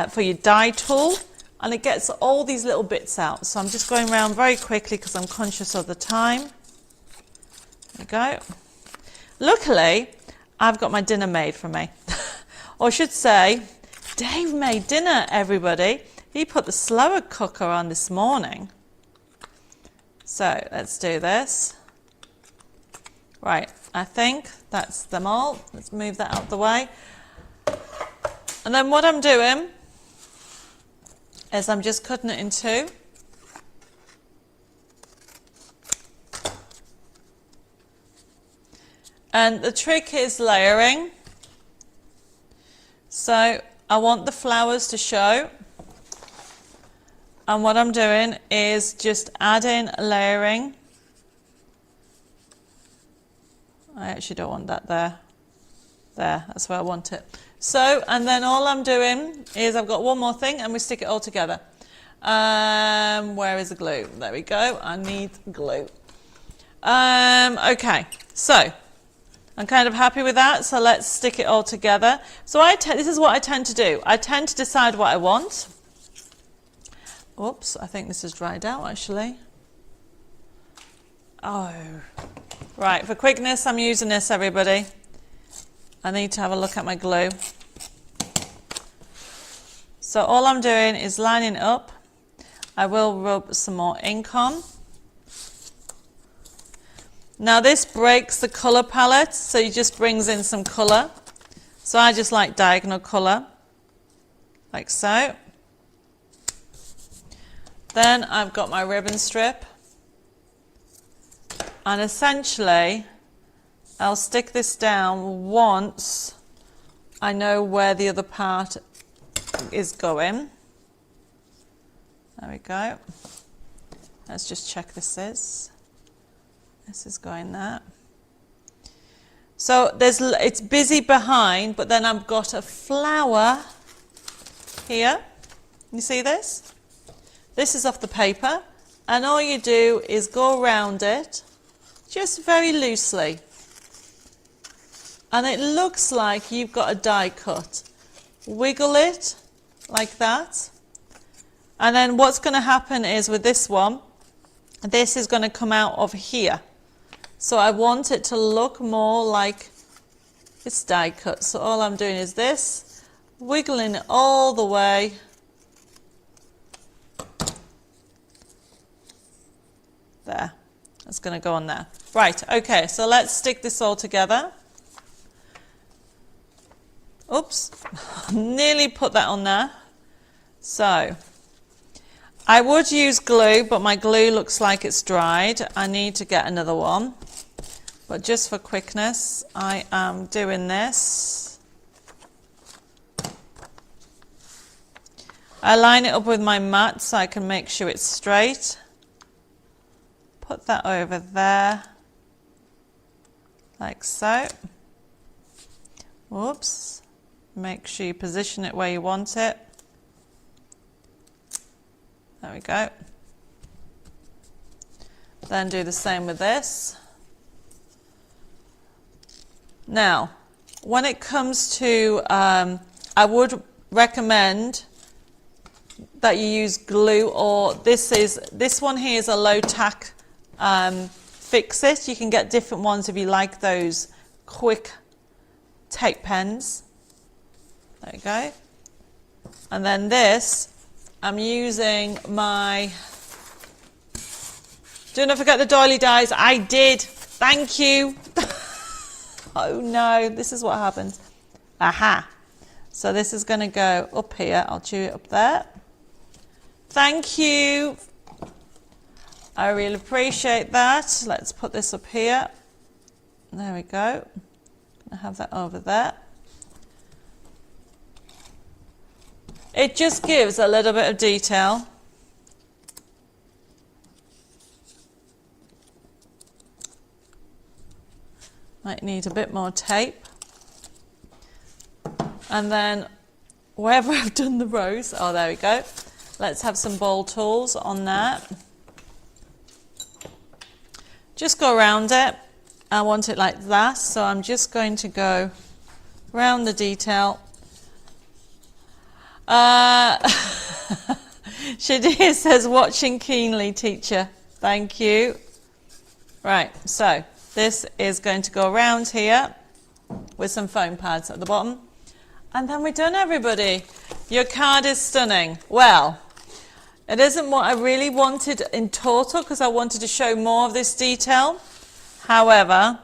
for your die tool, and it gets all these little bits out. So I'm just going around very quickly because I'm conscious of the time. There we go. Luckily, I've got my dinner made for me. Or I should say, Dave made dinner, everybody. He put the slower cooker on this morning. So let's do this. Right, I think that's them all. Let's move that out the way. And then what I'm doing is I'm just cutting it in two. And the trick is layering. So I want the flowers to show. And what I'm doing is just adding layering. I actually don't want that there. There, that's where I want it. So, and then all I'm doing is I've got one more thing and we stick it all together. Where is the glue? There we go. I need glue. Okay, so I'm kind of happy with that. So let's stick it all together. So this is what I tend to do. I tend to decide what I want. Oops, I think this is dried out actually. Oh, right, for quickness, I'm using this, everybody. I need to have a look at my glue. So all I'm doing is lining up. I will rub some more ink on. Now this breaks the colour palette, so it just brings in some colour. So I just like diagonal colour, like so. Then I've got my ribbon strip. And essentially, I'll stick this down once I know where the other part is going. There we go. Let's just check this is. This is going there. So it's busy behind, but then I've got a flower here. You see this? This is off the paper, and all you do is go around it just very loosely. And it looks like you've got a die cut. Wiggle it like that. And then what's going to happen is with this one, this is going to come out of here. So I want it to look more like it's die cut. So all I'm doing is this, wiggling it all the way. There. That's going to go on there. Right, okay, so let's stick this all together. Oops, nearly put that on there. So, I would use glue, but my glue looks like it's dried. I need to get another one. But just for quickness, I am doing this. I line it up with my mat so I can make sure it's straight. Put that over there, like so. Whoops. Make sure you position it where you want it. There we go. Then do the same with this. Now, when it comes to, I would recommend that you use glue, or this one here is a low tack fix it. You can get different ones if you like those quick tape pens. There you go. And then this, I'm using my, do not forget the doily dies. I did. Thank you. Oh no, this is what happens. Aha. So this is going to go up here. I'll chew it up there. Thank you. I really appreciate that. Let's put this up here. There we go. I have that over there. It just gives a little bit of detail. Might need a bit more tape. And then wherever I've done the rows, oh, there we go. Let's have some ball tools on that. Just go around it. I want it like that, so I'm just going to go around the detail. Shadir says, watching keenly, teacher. Thank you. Right, so this is going to go around here with some foam pads at the bottom. And then we're done, everybody. Your card is stunning. Well, it isn't what I really wanted in total because I wanted to show more of this detail. However,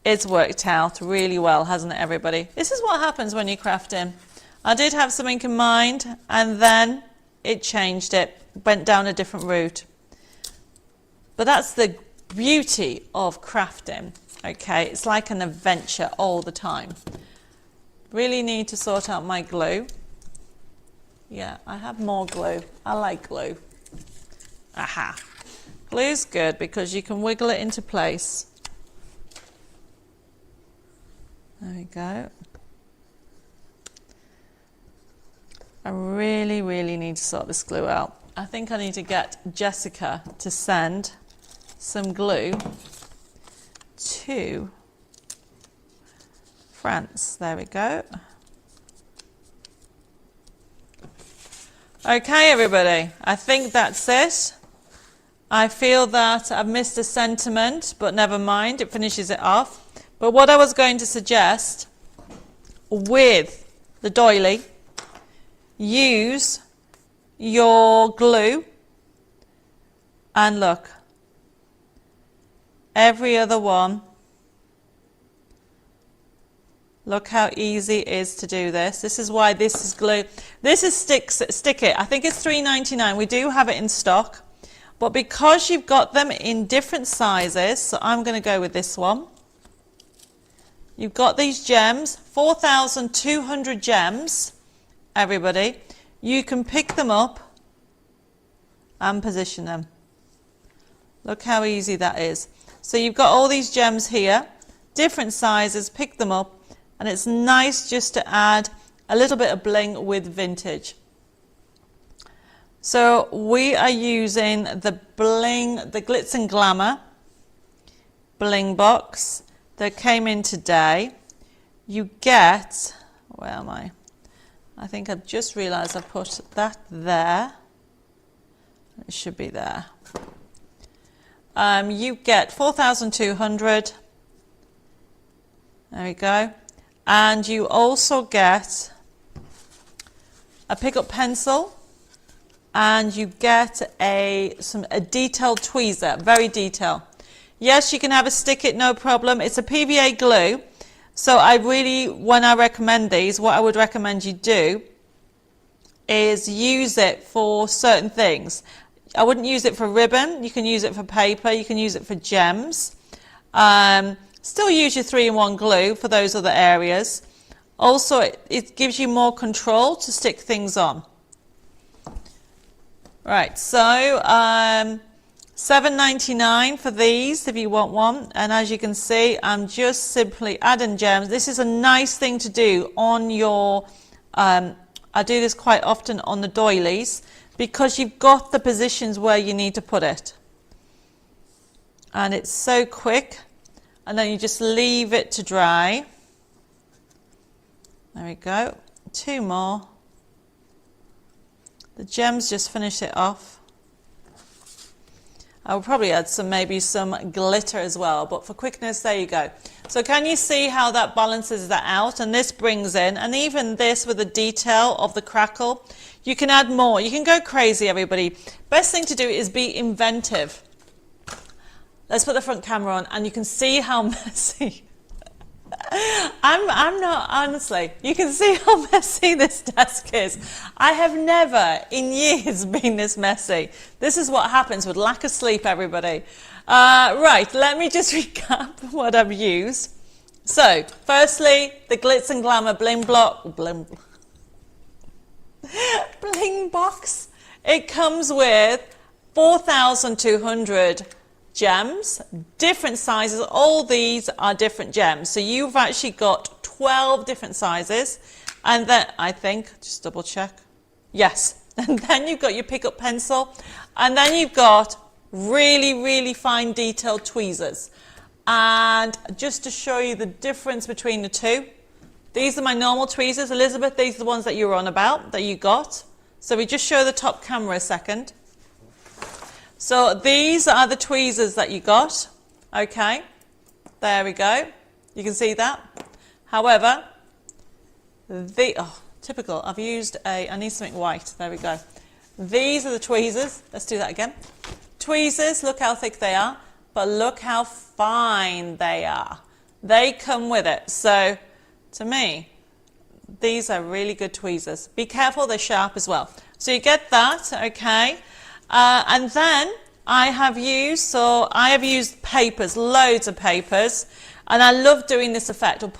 it's worked out really well, hasn't it, everybody? This is what happens when you're crafting. I did have something in mind and then it changed it, went down a different route. But that's the beauty of crafting, okay? It's like an adventure all the time. Really need to sort out my glue. Yeah, I have more glue. I like glue. Aha. Glue's good because you can wiggle it into place. There we go. I really, really need to sort this glue out. I think I need to get Jessica to send some glue to France. There we go. Okay, everybody, I think that's it. I feel that I've missed a sentiment, but never mind, it finishes it off. But what I was going to suggest with the doily, use your glue and look, every other one. Look how easy it is to do this. This is why this is glue. This is Stick It. I think it's $3.99. We do have it in stock. But because you've got them in different sizes, so I'm going to go with this one. You've got these gems, 4,200 gems, everybody. You can pick them up and position them. Look how easy that is. So you've got all these gems here, different sizes, pick them up. And it's nice just to add a little bit of bling with vintage. So we are using the bling, the Glitz and Glamour bling box that came in today. You get, where am I? I think I've just realized I put that there. It should be there. You get 4,200. There we go. And you also get a pickup pencil and you get a detailed tweezer, very detailed. Yes, you can have a Stick It, no problem. It's a PVA glue. So I really, when I recommend these, what I would recommend you do is use it for certain things. I wouldn't use it for ribbon. You can use it for paper. You can use it for gems. Still use your 3-in-1 glue for those other areas. Also, it gives you more control to stick things on. Right, so $7.99 for these if you want one. And as you can see, I'm just simply adding gems. This is a nice thing to do on your, I do this quite often on the doilies because you've got the positions where you need to put it. And it's so quick. And then you just leave it to dry. There we go. 2 more. The gems just finish it off. I will probably add maybe some glitter as well, but for quickness, there you go. So can you see how that balances that out? And this brings in, and even this with the detail of the crackle, you can add more. You can go crazy, everybody. Best thing to do is be inventive. Let's put the front camera on and you can see how messy. I'm not, honestly, you can see how messy this desk is. I have never in years been this messy. This is what happens with lack of sleep, everybody. Right, let me just recap what I've used. So, firstly, the Glitz and Glamour bling box. It comes with 4,200 gems, different sizes. All these are different gems. So you've actually got 12 different sizes. And then I think, just double check. Yes. And then you've got your pickup pencil. And then you've got really, really fine detailed tweezers. And just to show you the difference between the two, these are my normal tweezers. Elizabeth, these are the ones that you were on about, that you got. So we just show the top camera a second. So these are the tweezers that you got. Okay, there we go. You can see that. However, typical. I've used I need something white. There we go. These are the tweezers. Let's do that again. Tweezers, look how thick they are, but look how fine they are. They come with it. So to me, these are really good tweezers. Be careful, they're sharp as well. So you get that, okay? And then I have used papers, loads of papers, and I love doing this effect. We'll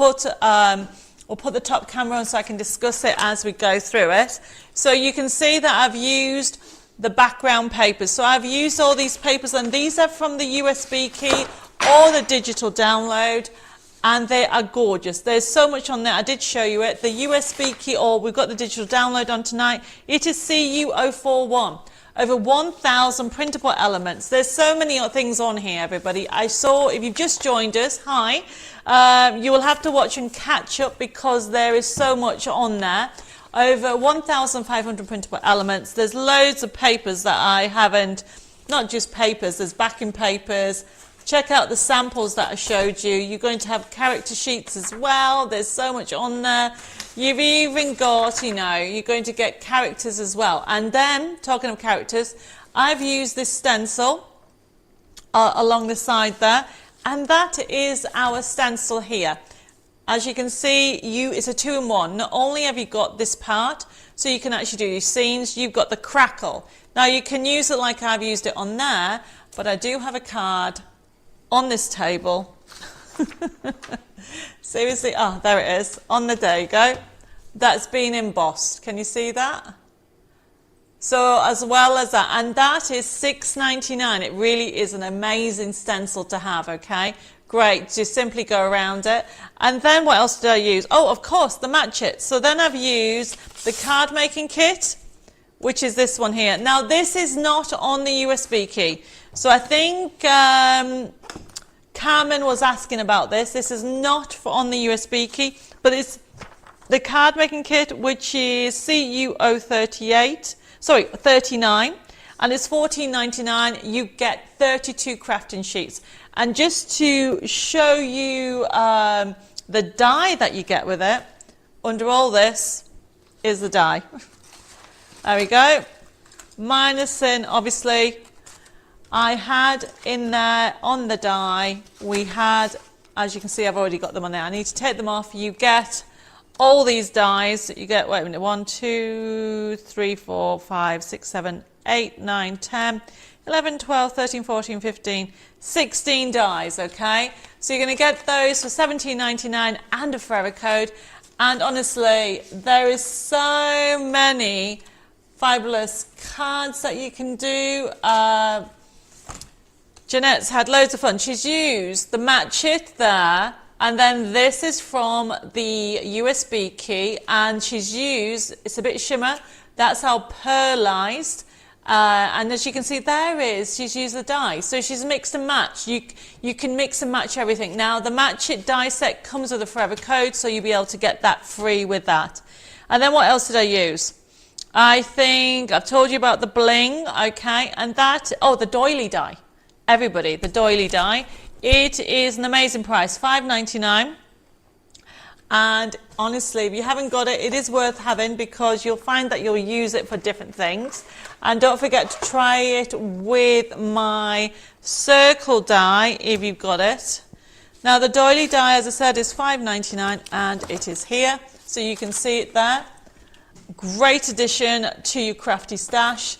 put the top camera on so I can discuss it as we go through it. So you can see that I've used the background papers. So I've used all these papers, and these are from the USB key or the digital download, and they are gorgeous. There's so much on there. I did show you it. The USB key, or we've got the digital download on tonight. It is CU041. Over 1,000 printable elements. There's so many things on here, everybody. I saw, if you've just joined us, hi. You will have to watch and catch up because there is so much on there. Over 1,500 printable elements. There's loads of papers that I haven't, not just papers, there's backing papers. Check out the samples that I showed you. You're going to have character sheets as well. There's so much on there. You've even got, you're going to get characters as well. And then, talking of characters, I've used this stencil along the side there. And that is our stencil here. As you can see, it's a 2-in-1. Not only have you got this part, so you can actually do your scenes, you've got the crackle. Now you can use it like I've used it on there, but I do have a card on this table. Seriously, there it is, on there you go. That's been embossed. Can you see that? So as well as that, and that is $6.99. It really is an amazing stencil to have, okay? Great, just simply go around it. And then what else did I use? Oh, of course, the match it. So then I've used the card making kit, which is this one here. Now this is not on the USB key. So I think Carmen was asking about this. This is not on the USB key, but it's the card making kit, which is CU039, and it's $14.99. You get 32 crafting sheets. And just to show you the die that you get with it, under all this is the die. There we go. Minusing, obviously, I had in there on the die, we had, as you can see, I've already got them on there. I need to take them off. You get all these dies. You get, wait a minute, 1, 2, 3, 4, 5, 6, 7, 8, 9, 10, 11, 12, 13, 14, 15, 16 dies, okay? So you're going to get those for $17.99 and a forever code. And honestly, there is so many fabulous cards that you can do. Jeanette's had loads of fun. She's used the match it there, and then this is from the USB key, and she's used, it's a bit shimmer, that's how pearlized. And as you can see, she's used the die. So she's mixed and matched. You can mix and match everything. Now, the Match It die set comes with a forever code, so you'll be able to get that free with that. And then what else did I use? I think I've told you about the bling, okay? And that, the doily die. Everybody, the doily die. It is an amazing price, $5.99. And honestly, if you haven't got it, it is worth having because you'll find that you'll use it for different things. And don't forget to try it with my circle die if you've got it. Now the doily die, as I said, is $5.99 and it is here. So you can see it there. Great addition to your crafty stash.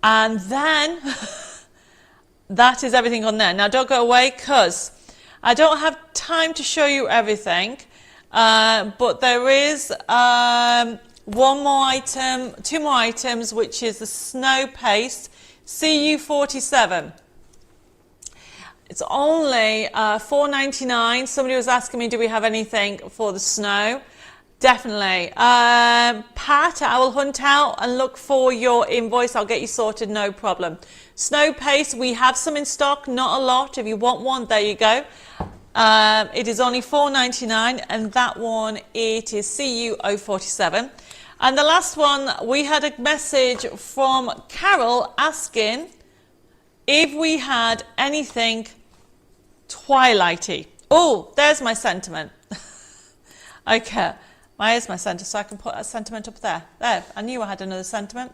And then that is everything on there. Now don't go away because I don't have time to show you everything. But there is one more item, two more items, which is the snow paste CU47. It's only $4.99. Somebody was asking me, do we have anything for the snow? Definitely. Pat, I will hunt out and look for your invoice. I'll get you sorted, no problem. Snow paste, we have some in stock, not a lot. If you want one, there you go. It is only $4.99, and that one, it is CU047. And the last one, we had a message from Carol asking if we had anything twilighty. Oh, there's my sentiment. Okay, Here's my centre, so I can put a sentiment up there. There, I knew I had another sentiment.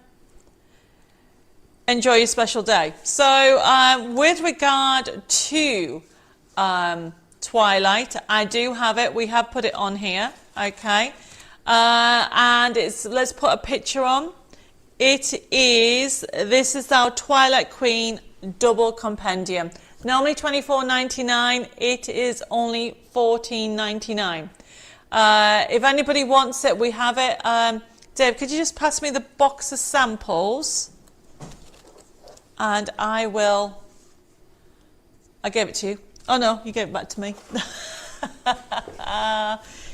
Enjoy your special day. So with regard to Twilight, I do have it. We have put it on here, okay? And let's put a picture on. This is our Twilight Queen double compendium. Normally $24.99, it is only $14.99. If anybody wants it, we have it. Dave, could you just pass me the box of samples? And I gave it to you. Oh no, you gave it back to me.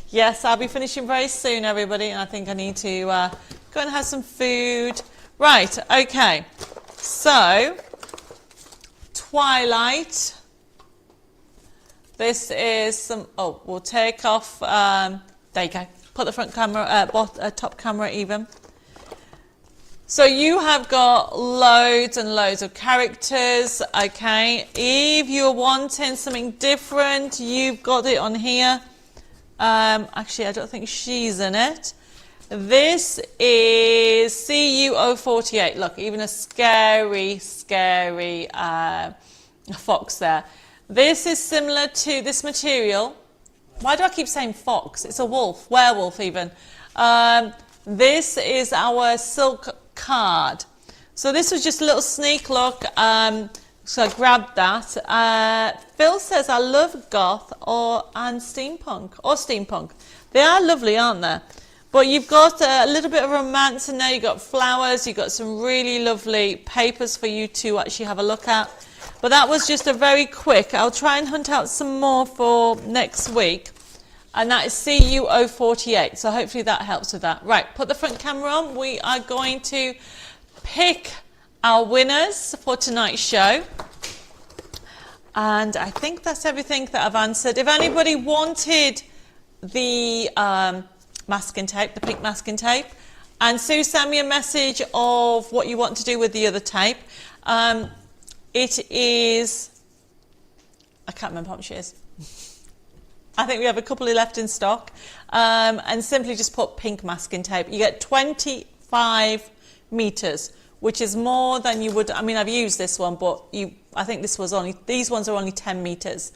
Yes, I'll be finishing very soon, everybody, and I think I need to go and have some food. Right, okay. So, Twilight. This is some, we'll take off, there you go. Put the front camera, top camera even. So you have got loads and loads of characters, okay? If you're wanting something different, you've got it on here. Actually, I don't think she's in it. This is CU048. Look, even a scary fox there. This is similar to this material. Why do I keep saying fox? It's a wolf, werewolf even. This is our silk card. So this was just a little sneak look. So I grabbed that. Phil says, I love goth and steampunk. They are lovely, aren't they? But you've got a little bit of romance in there. You've got flowers. You've got some really lovely papers for you to actually have a look at. But that was just a very quick. I'll try and hunt out some more for next week. And that is CU048. So hopefully that helps with that. Right, put the front camera on. We are going to pick our winners for tonight's show. And I think that's everything that I've answered. If anybody wanted the masking tape, the pink masking tape, and Sue, send me a message of what you want to do with the other tape. It is, I can't remember how much it is. I think we have a couple left in stock. And simply just put pink masking tape. You get 25 meters, which is more than you would. I mean, I've used this one, but I think these ones are only 10 meters.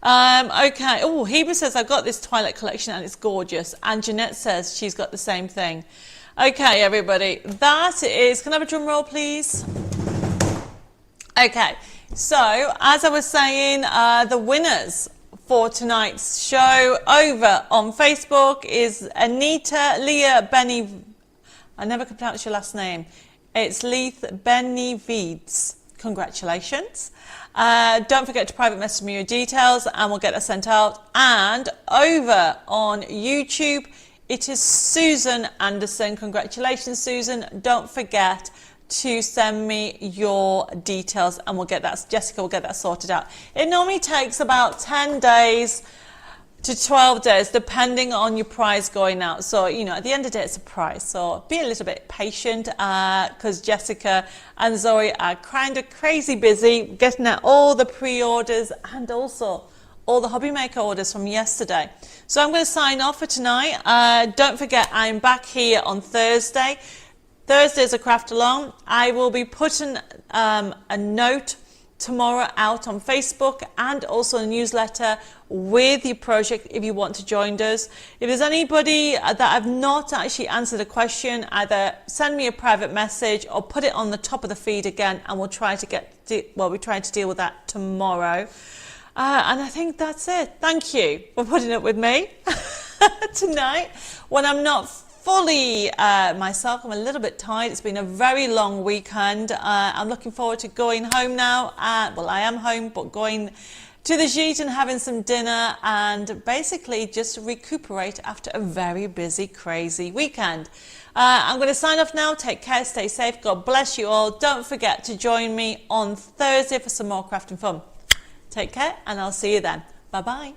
Okay. Oh, Heba says, I've got this Twilight collection and it's gorgeous. And Jeanette says she's got the same thing. Okay, everybody. That is, can I have a drum roll, please? Okay. So, as I was saying, the winners for tonight's show over on Facebook is Anita Leah Benny. I never can pronounce your last name. It's Leith Benevides. Congratulations. Don't forget to private message me your details and we'll get that sent out. And over on YouTube, it is Susan Anderson. Congratulations, Susan. Don't forget to send me your details and we'll get that, Jessica will get that sorted out. It normally takes about 10 days to 12 days, depending on your prize going out. So, you know, at the end of the day, it's a prize. So be a little bit patient because Jessica and Zoe are kind of crazy busy getting out all the pre-orders and also all the Hobby Maker orders from yesterday. So I'm going to sign off for tonight. Don't forget, I'm back here on Thursday. Thursday's a craft along. I will be putting a note tomorrow out on Facebook and also a newsletter with your project if you want to join us. If there's anybody that I've not actually answered a question, either send me a private message or put it on the top of the feed again and we'll try to we're trying to deal with that tomorrow. And I think that's it. Thank you for putting up with me tonight when I'm not fully myself. I'm a little bit tired. It's been a very long weekend. I'm looking forward to going home now. Well, I am home, but going to the gîte and having some dinner and basically just recuperate after a very busy, crazy weekend. I'm going to sign off now. Take care, stay safe. God bless you all. Don't forget to join me on Thursday for some more crafting fun. Take care and I'll see you then. Bye-bye.